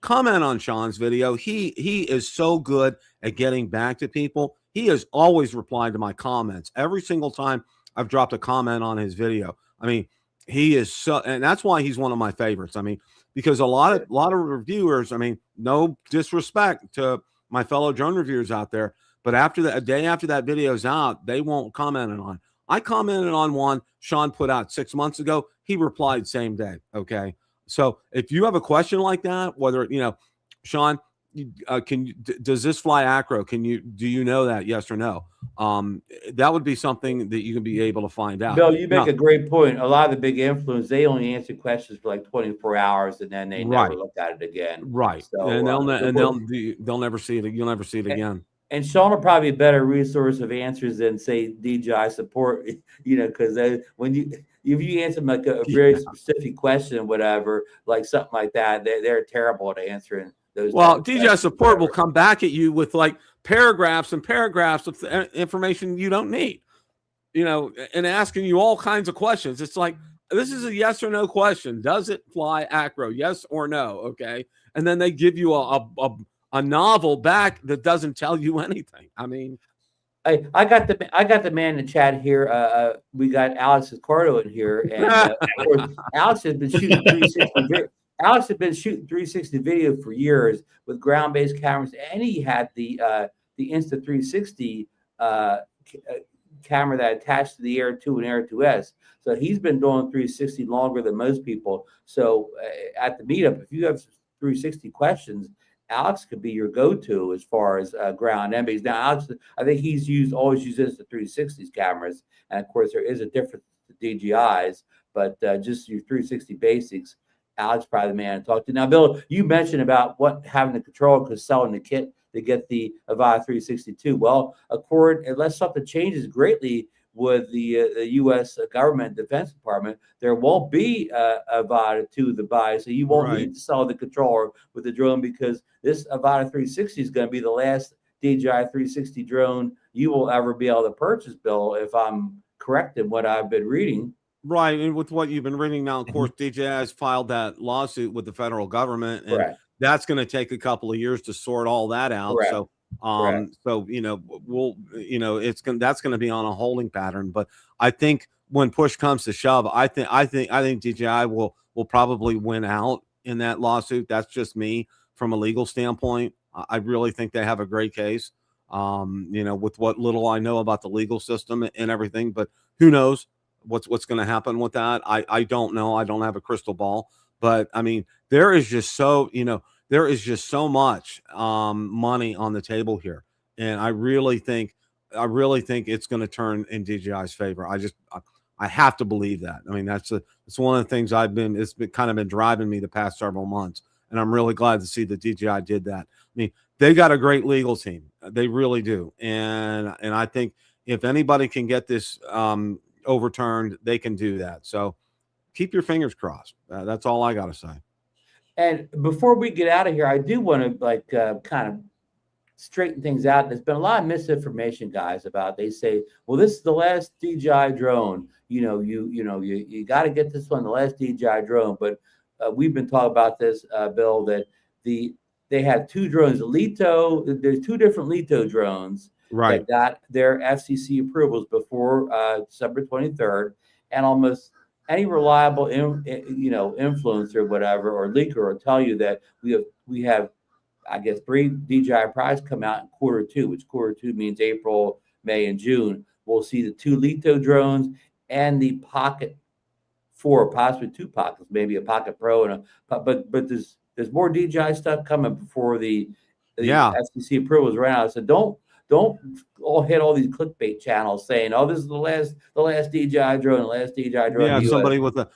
comment on Sean's video. He is so good at getting back to people. He has always replied to my comments every single time I've dropped a comment on his video. I mean, he is so, and that's why he's one of my favorites. I mean, because a lot of reviewers, I mean, no disrespect to my fellow drone reviewers out there, but a day after that video's out, they won't comment on. I commented on one Sean put out 6 months ago. He replied same day. Okay. So if you have a question like that, whether, Sean, does this fly acro? Do you know that? Yes or no? That would be something that you can be able to find out. Bill, you make a great point. A lot of the big influencers, they only answer questions for like 24 hours and then they never look at it again. Right. So, and they'll never see it. You'll never see it again. And Sean will probably be a better resource of answers than say DJI support, because if you answer them like a very specific question or whatever, like something like that, they're terrible at answering those. Well, DJI support will come back at you with like paragraphs and paragraphs of information you don't need, and asking you all kinds of questions. It's like, this is a yes or no question. Does it fly acro? Yes or no? Okay. And then they give you a novel back that doesn't tell you anything. I mean, I got the man in the chat here. We got Alex Escardo in here, and of course, Alex has been shooting 360. Alex has been shooting 360 video for years with ground-based cameras, and he had the Insta360 camera that attached to the Air 2 and Air 2S. So he's been doing 360 longer than most people. So at the meetup, if you have 360 questions, Alex could be your go-to as far as ground MBs. Now, Alex, I think he's always uses the 360s cameras, and of course, there is a difference to DJIs, but just your 360 basics, Alex probably the man to talk to. Now, Bill, you mentioned about what having the control because selling the kit to get the Avata 362. Well, unless something changes greatly with the U.S. government Defense Department, there won't be Avata 2 to buy, so you won't need to sell the controller with the drone because this Avata 360 is going to be the last DJI 360 drone you will ever be able to purchase, Bill, if I'm correct in what I've been reading. Right, and with what you've been reading now, of course, DJI has filed that lawsuit with the federal government, and that's going to take a couple of years to sort all that out. So, so that's going to be on a holding pattern. But I think when push comes to shove, I think DJI will probably win out in that lawsuit. That's just me from a legal standpoint. I really think they have a great case. With what little I know about the legal system and everything, but who knows what's going to happen with that. I don't know. I don't have a crystal ball, but I mean, there is just so much money on the table here. And I really think it's going to turn in DJI's favor. I have to believe that. I mean, it's one of the things it's kind of been driving me the past several months. And I'm really glad to see that DJI did that. I mean, they got a great legal team. They really do. And I think if anybody can get this, overturned, they can do that. So keep your fingers crossed. That's all I got to say. And before we get out of here, I do want to kind of straighten things out. There's been a lot of misinformation, guys, about they say, well, this is the last DJI drone. You got to get this one, the last DJI drone. But we've been talking about this, Bill, that they had two drones, Lito. There's two different Lito drones. That got their FCC approvals before December 23rd, and almost any reliable influencer or whatever or leaker will tell you that we have I guess 3 DJI products come out in Q2, which Q2 means April, May, and June. We'll see the 2 Lito drones and the Pocket 4, possibly 2 Pockets, maybe a Pocket Pro and but there's more DJI stuff coming before the FCC approvals right now. So don't all hit all these clickbait channels saying, "Oh, this is the last DJI drone, the last DJI drone." Yeah, somebody with a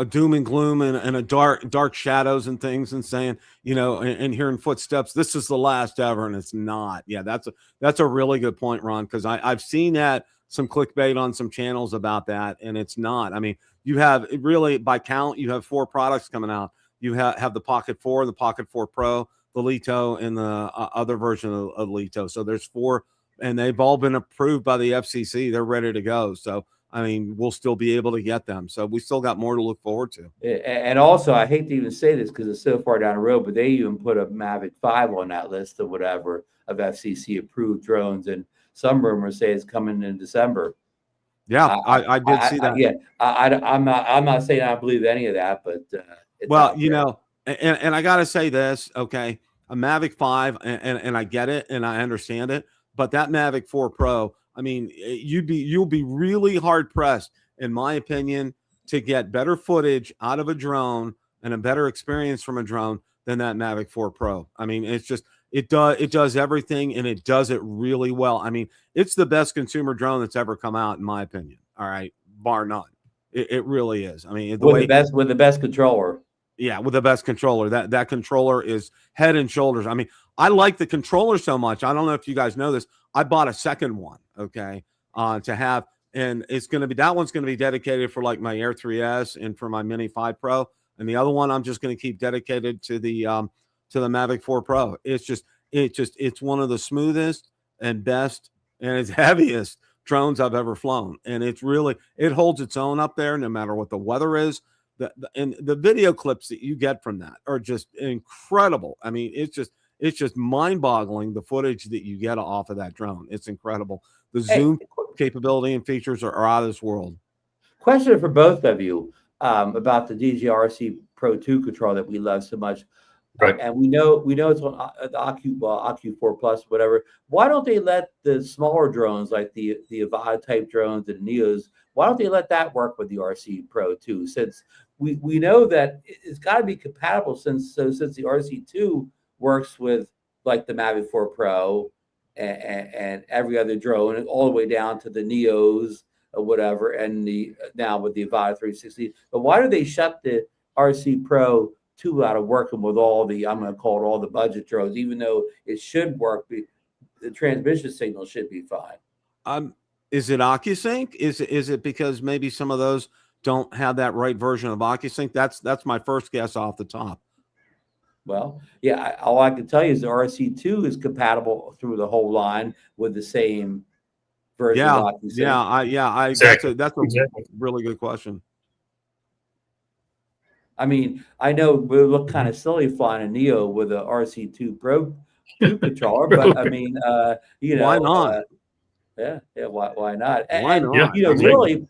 doom and gloom and a dark shadows and things, and saying, and hearing footsteps. This is the last ever, and it's not. Yeah, that's a really good point, Ron, because I've seen that some clickbait on some channels about that, and it's not. I mean, you have really by count, you have 4 products coming out. You have the Pocket 4, the Pocket 4 Pro, the Lito, and the other version of Lito. So there's 4, and they've all been approved by the FCC. They're ready to go. So, I mean, we'll still be able to get them. So we still got more to look forward to. And also, I hate to even say this because it's so far down the road, but they even put a Mavic 5 on that list of whatever of FCC approved drones. And some rumors say it's coming in December. Yeah, I did see that. I'm not saying I believe any of that, but and I got to say this, okay, a Mavic 5, and I get it, and I understand it, but that Mavic 4 Pro, I mean, you'll be really hard pressed, in my opinion, to get better footage out of a drone and a better experience from a drone than that Mavic 4 Pro. I mean, it's just, it does everything, and it does it really well. I mean, it's the best consumer drone that's ever come out, in my opinion. All right, bar none. It really is. I mean, with the best controller. Yeah, with the best controller. That controller is head and shoulders. I mean, I like the controller so much. I don't know if you guys know this. I bought a second one, okay, to have, and that one's going to be dedicated for like my Air 3S and for my Mini 5 Pro, and the other one I'm just going to keep dedicated to the Mavic 4 Pro. It's one of the smoothest and best and its heaviest drones I've ever flown, and it holds its own up there no matter what the weather is. And the video clips that you get from that are just incredible. I mean, it's just mind-boggling, the footage that you get off of that drone. It's incredible. The zoom capability and features are out of this world. Question for both of you about the DJI RC Pro 2 controller that we love so much. Right. And we know it's on the Ocu 4 Plus, whatever. Why don't they let the smaller drones like the Avata type drones and the Neos? Why don't they let that work with the RC Pro 2? Since we know that it's got to be compatible, since the RC 2 works with like the Mavic 4 Pro and every other drone, all the way down to the Neos or whatever, and now with the Avata 360. But why do they shut the RC Pro 2 out of working with all the, I'm going to call it all the budget drones, even though it should work, the transmission signal should be fine. Is it OcuSync? Is it because maybe some of those don't have that right version of OcuSync? That's my first guess off the top. Well, yeah, all I can tell you is the RC2 is compatible through the whole line with the same version of OcuSync. Exactly. That's a really good question. I mean, I know we look kind of silly flying a Neo with a RC2 Pro 2 controller, but I mean, why not? Why not? Why not? Really,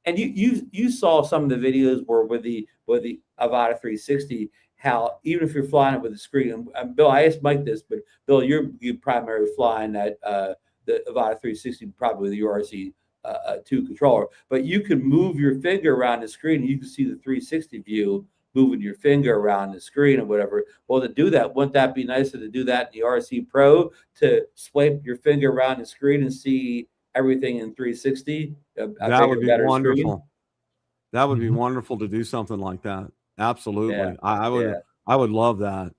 and you saw some of the videos where with the Avata 360, how even if you're flying it with a screen, and Bill, I asked Mike this, but Bill, you're primarily flying that the Avata 360 probably with your RC 2 controller, but you can move your finger around the screen and you can see the 360 view moving your finger around the screen or whatever. Well, to do that, wouldn't that be nicer to do that in the RC Pro, to swipe your finger around the screen and see everything in 360? That would be wonderful. Screen? That would be wonderful to do something like that. Absolutely. Yeah. I would love that.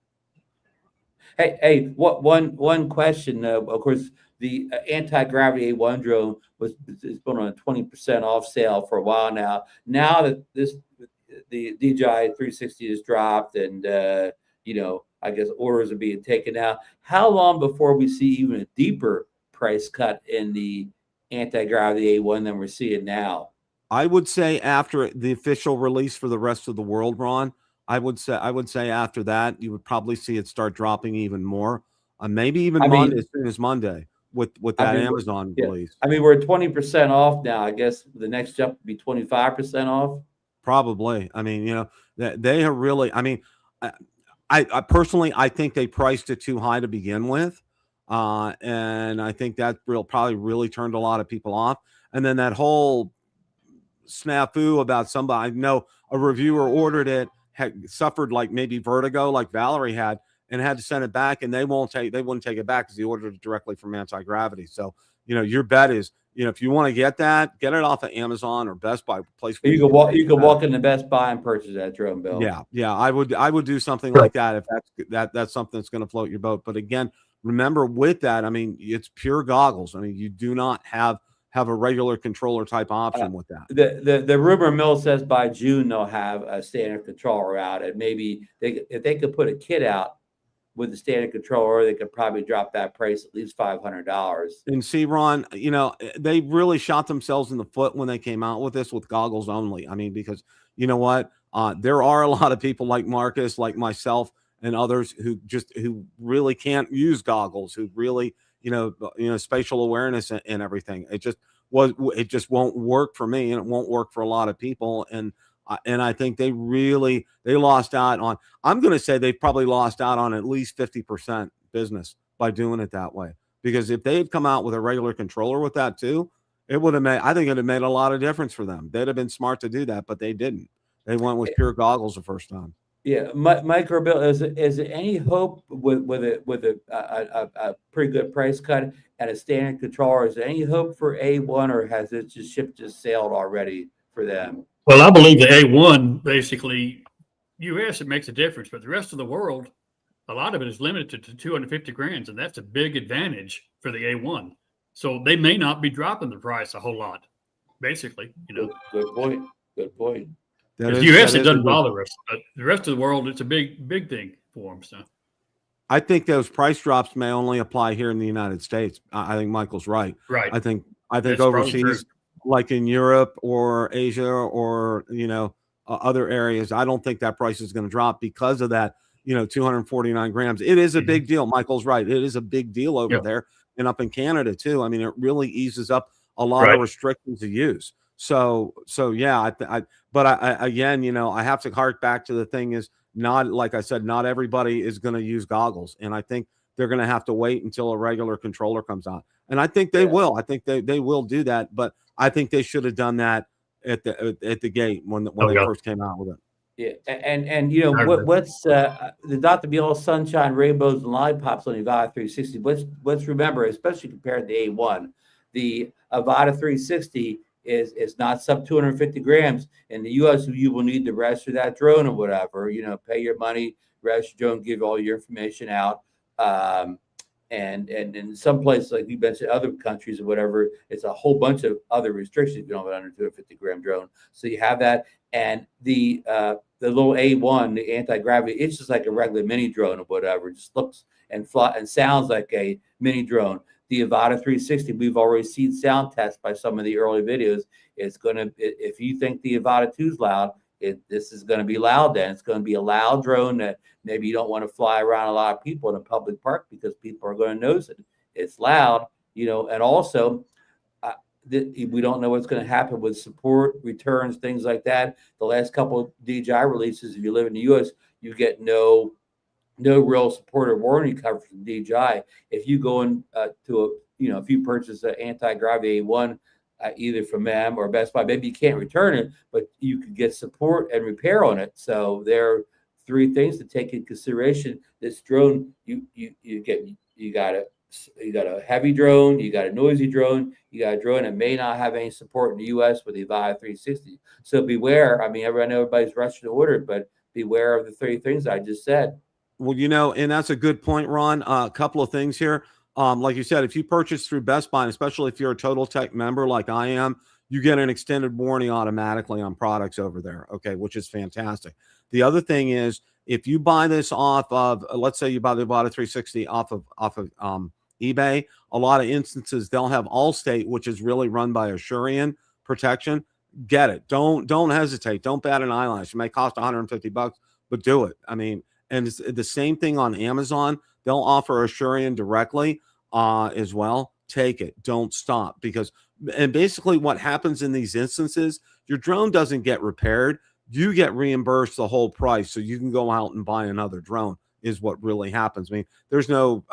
Hey, what one question, of course, the anti-gravity A1 drone has been on a 20% off sale for a while now. Now that the DJI 360 has dropped and, I guess orders are being taken out, how long before we see even a deeper price cut in the anti-gravity A1 than we're seeing now? I would say after the official release for the rest of the world, Ron, I would say after that, you would probably see it start dropping even more. Maybe even Monday, as soon as Monday with that Amazon release. I mean, we're 20% off now. I guess the next jump would be 25% off. Probably. I mean, they are really, I mean, I personally, I think they priced it too high to begin with. And I think that probably really turned a lot of people off. And then that whole snafu about somebody, I know a reviewer ordered it, had suffered like maybe vertigo like Valerie had, and had to send it back, and they wouldn't take it back because he ordered it directly from Anti-Gravity. So, your bet is, if you want to get it off of Amazon or Best Buy, place where you can walk in the Best Buy and purchase that drone, Bill. Yeah, I would do something like that if that's something that's going to float your boat. But again, remember with that, I mean, it's pure goggles. I mean, you do not have a regular controller type option with that. The rumor mill says by June they'll have a standard controller out, and maybe if they could put a kit out with the standard controller, they could probably drop that price at least $500. And see, Ron, they really shot themselves in the foot when they came out with this with goggles only. I mean, because you know what? There are a lot of people like Marcus, like myself, and others who really can't use goggles, who really, spatial awareness and everything. It just won't work for me, and it won't work for a lot of people. And I think they lost out on, I'm going to say they probably lost out on at least 50% business by doing it that way. Because if they had come out with a regular controller with that too, I think it would have made a lot of difference for them. They'd have been smart to do that, but they didn't. They went with pure goggles the first time. Yeah, Mike or Bill, is there any hope with a pretty good price cut and a standard controller? Is there any hope for A1, or has it just sailed already for them? Well, I believe the A1 basically, U.S. it makes a difference, but the rest of the world, a lot of it is limited to 250 grand, and that's a big advantage for the A1. So they may not be dropping the price a whole lot, basically. Good point. Good point. Because U.S. it doesn't bother us, but the rest of the world, it's a big thing for them. So I think those price drops may only apply here in the United States. I think Michael's right. Right. I think overseas, like in Europe or Asia or other areas, I don't think that price is going to drop because of that. 249 grams. It is a big deal. Michael's right. It is a big deal over there and up in Canada too. I mean, it really eases up a lot of restrictions to use. So yeah, but again, I have to hark back to the thing is not, like I said, not everybody is going to use goggles. And I think they're going to have to wait until a regular controller comes out. And I think they will. I think they will do that. But I think they should have done that at the gate when they first came out with it. Yeah, and what's the not to be all sunshine, rainbows, and lollipops on the Avata 360. Let's remember, especially compared to the A1, the Avata 360 is not sub 250 grams. In the U.S., you will need to register that drone or whatever. Pay your money, register drone, give all your information out. And in some places, like you mentioned, other countries or whatever, it's a whole bunch of other restrictions if you don't have an under 250-gram drone. So you have that, and the little A1, the anti-gravity, it's just like a regular mini drone or whatever. It just looks and fly and sounds like a mini drone. The Avata 360, we've already seen sound tests by some of the early videos. It's gonna, if you think the Avata 2 is loud, this is going to be loud. Then it's going to be a loud drone that maybe you don't want to fly around a lot of people in a public park because people are going to notice it. It's loud, and also we don't know what's going to happen with support, returns, things like that. The last couple of DJI releases, if you live in the U.S., you get no real support or warranty coverage from DJI. If you go in if you purchase an anti-gravity A1, either from them or Best Buy, maybe you can't return it, but you could get support and repair on it. So there are three things to take into consideration. This drone, you got a heavy drone, you got a noisy drone, you got a drone that may not have any support in the U.S. with the Avata 360. So beware. I mean, I know everybody's rushing to order, but beware of the three things I just said. Well, and that's a good point, Ron. A couple of things here. Like you said, if you purchase through Best Buy, and especially if you're a Total Tech member like I am, you get an extended warranty automatically on products over there. Okay, which is fantastic. The other thing is, if you buy this off of, let's say you buy the Avata 360 off of eBay, a lot of instances they'll have Allstate, which is really run by Assurian protection. Get it. Don't hesitate. Don't bat an eyelash. It may cost $150, but do it. I mean, and it's the same thing on Amazon. They'll offer Assurian directly as well. Take it. Don't stop, and basically what happens in these instances, your drone doesn't get repaired. You get reimbursed the whole price, so you can go out and buy another drone is what really happens. I mean, there's no,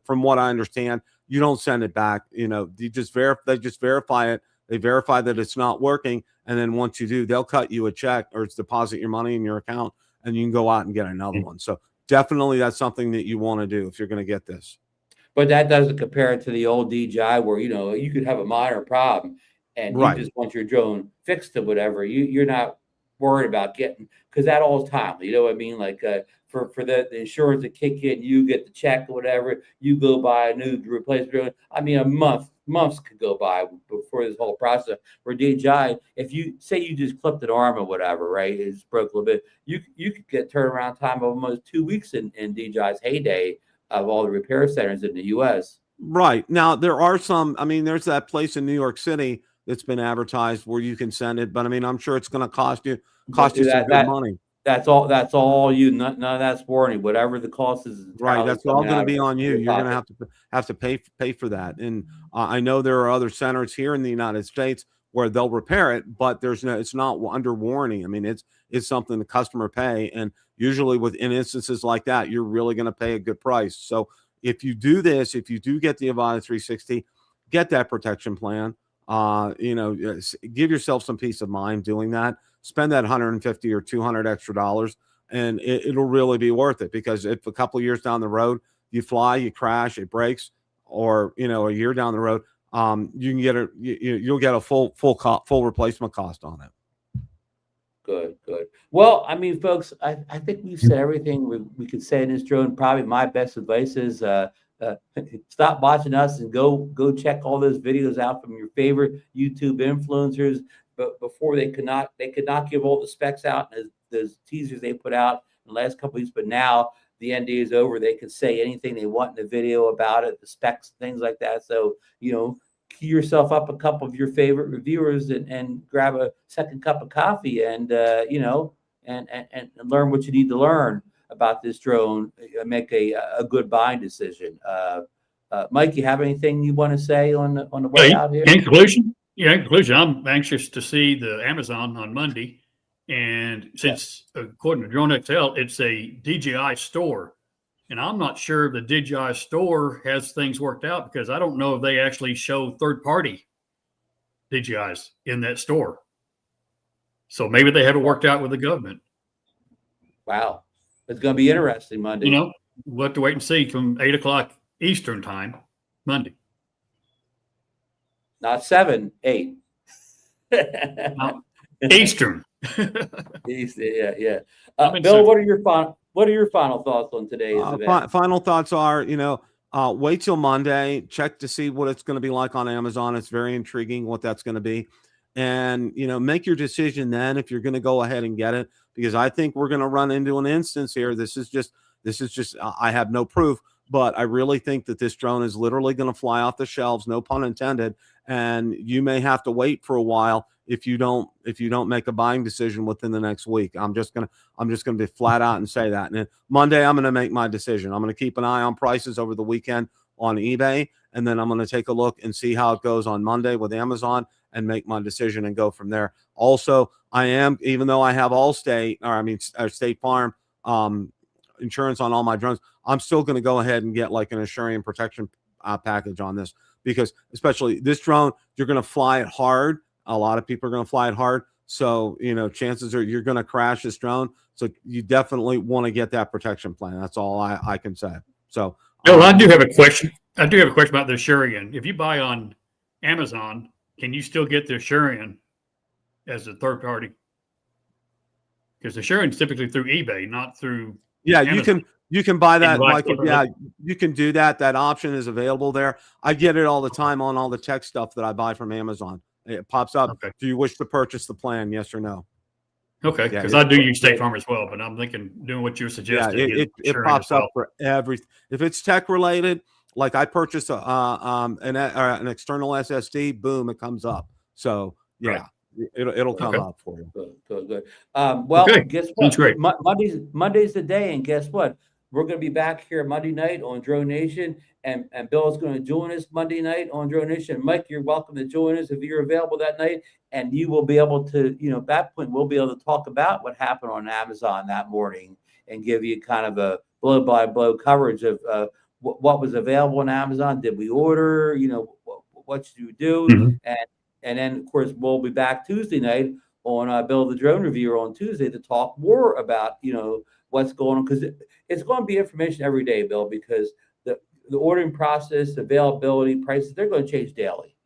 from what I understand, you don't send it back. They just verify it. They verify that it's not working. And then once you do, they'll cut you a check or deposit your money in your account, and you can go out and get another one. So definitely that's something that you want to do if you're going to get this. But that doesn't compare it to the old DJI where, you could have a minor problem and you just want your drone fixed or whatever. You're not worried about getting, because that all the time, you know what I mean? Like for the insurance to kick in, you get the check or whatever, you go buy a new replacement drone. I mean, months could go by before this whole process. For DJI, if you say you just clipped an arm or whatever, right, it's broke a little bit, you could get turnaround time of almost 2 weeks in DJI's heyday of all the repair centers in the U.S. Right. Now, there are some, I mean, there's that place in New York City that's been advertised where you can send it, but I mean, I'm sure it's going to cost you some good money. That's all you, none of that's warranty. Whatever the cost is, right. That's all going to be on you. You're going to have to pay for that. And I know there are other centers here in the United States where they'll repair it, but it's not under warranty. I mean, it's something the customer pay. And usually in instances like that, you're really going to pay a good price. So if you do this, if you do get the Avata 360, get that protection plan. Give yourself some peace of mind doing that. Spend that $150 or $200 extra dollars, and it'll really be worth it, because if a couple of years down the road you fly, you crash, it breaks, or a year down the road, you can get you'll get a full replacement cost on it. Good. Well, I mean, folks, I think we've said everything we could say in this drone. Probably my best advice is stop watching us and go check all those videos out from your favorite YouTube influencers. But before they could not give all the specs out and those teasers they put out in the last couple of weeks. But now the NDA is over, they can say anything they want in the video about it, the specs, things like that. So key yourself up a couple of your favorite reviewers and grab a second cup of coffee and and learn what you need to learn about this drone and make a good buying decision. Mike, you have anything you want to say on the way out here? In conclusion, I'm anxious to see the Amazon on Monday. And since, according to Drone XL, it's a DJI store. And I'm not sure the DJI store has things worked out, because I don't know if they actually show third-party DJIs in that store. So maybe they have it worked out with the government. Wow. It's going to be interesting Monday. We'll have to wait and see from 8 o'clock Eastern time, Monday. Not 7, 8. Eastern. Yeah. Bill, what are your final thoughts on today's event? Final thoughts are, wait till Monday, check to see what it's going to be like on Amazon. It's very intriguing what that's going to be. And, make your decision then if you're going to go ahead and get it, because I think we're going to run into an instance here. This is just, I have no proof, but I really think that this drone is literally going to fly off the shelves, no pun intended. And you may have to wait for a while if you don't make a buying decision within the next week. I'm just going to be flat out and say that. And then Monday, I'm going to make my decision. I'm going to keep an eye on prices over the weekend on eBay. And then I'm going to take a look and see how it goes on Monday with Amazon and make my decision and go from there. Also, even though I have State Farm insurance on all my drones, I'm still going to go ahead and get like an Assurance protection package on this, because especially this drone, you're going to fly it hard. A lot of people are going to fly it hard. So, chances are you're going to crash this drone. So you definitely want to get that protection plan. That's all I can say. So, Bill, I do have a question. about the Assurance. If you buy on Amazon, can you still get the Assurance as a third party? Because Assurance is typically through eBay, not through Amazon. You can buy that. You can do that. That option is available there. I get it all the time on all the tech stuff that I buy from Amazon. It pops up. Okay. Do you wish to purchase the plan? Yes or no? Okay, because I do use State Farm as well, but I'm thinking doing what you're suggesting. Yeah, it pops up for everything. If it's tech related, like I purchased an external SSD, boom, it comes up. So yeah, it'll come up for you. Good. Guess what? Monday's the day, and guess what? We're going to be back here Monday night on DroneNation, and Bill is going to join us Monday night on DroneNation. Mike, you're welcome to join us if you're available that night, and you will be able to, at that point, we'll be able to talk about what happened on Amazon that morning and give you kind of a blow-by-blow coverage of what was available on Amazon. Did we order? What should you do? Mm-hmm. And then, of course, we'll be back Tuesday night on Bill the Drone Reviewer on Tuesday to talk more about, what's going on, because it's going to be information every day, Bill, because the ordering process, availability, prices, they're going to change daily.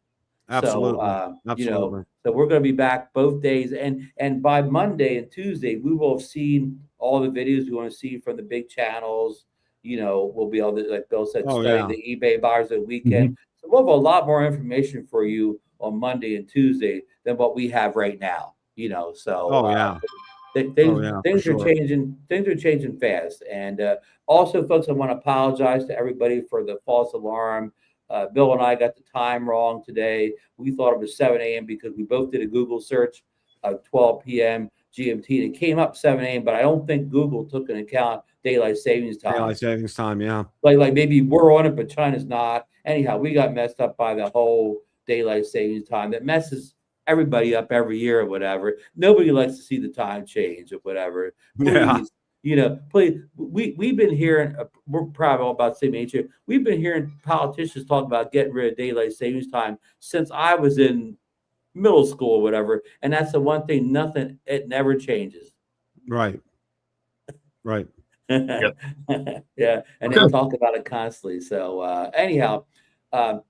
Absolutely. So we're going to be back both days, and by Monday and Tuesday, we will have seen all the videos we want to see from the big channels. We'll be able to, like Bill said, study the eBay buyers of the weekend. Mm-hmm. So we'll have a lot more information for you on Monday and Tuesday than what we have right now. Things are changing. Things are changing fast. And also, folks, I want to apologize to everybody for the false alarm. Bill and I got the time wrong today. We thought it was 7 a.m. because we both did a Google search of 12 p.m. GMT. And it came up 7 a.m., but I don't think Google took into account daylight savings time. Daylight savings time, yeah. Like maybe we're on it, but China's not. Anyhow, we got messed up by the whole daylight savings time. That messes everybody up every year or whatever. Nobody likes to see the time change or whatever. Please, please. We've been hearing, we're probably all about the same age here. We've been hearing politicians talk about getting rid of daylight savings time since I was in middle school or whatever. And that's the one thing, it never changes. Right. Yep. Yeah. And they'll talk about it constantly. So anyhow,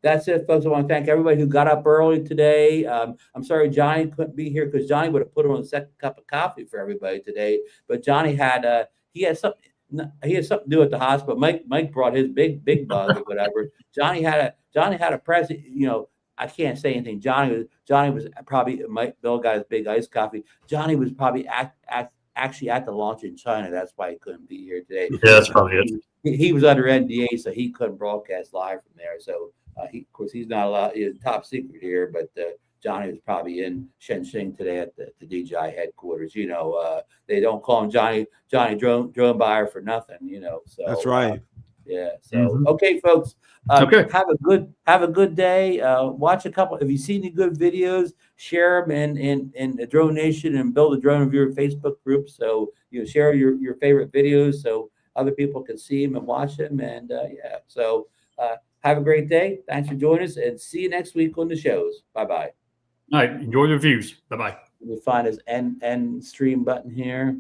that's it, folks. I want to thank everybody who got up early today. I'm sorry Johnny couldn't be here, because Johnny would have put on a second cup of coffee for everybody today. But Johnny had he had something to do at the hospital. Mike brought his big bug or whatever. Johnny had a present. I can't say anything. Johnny was probably Bill got his big iced coffee. Johnny was probably actually at the launch in China. That's why he couldn't be here today. Yeah, that's probably it. He was under NDA, so he couldn't broadcast live from there. So, of course, he's not allowed. It's top secret here, but Johnny was probably in Shenzhen today at the DJI headquarters. They don't call him Johnny drone buyer for nothing. So that's right. Yeah. So okay, folks. Okay. Have a good day. Watch a couple. If you see any good videos, share them in the DroneNation and Build a Drone Reviewer Facebook group. So share your favorite videos so other people can see them and watch them. And yeah. So have a great day. Thanks for joining us, and see you next week on the shows. Bye-bye. All right. Enjoy the views. Bye-bye. We'll find his end stream button here.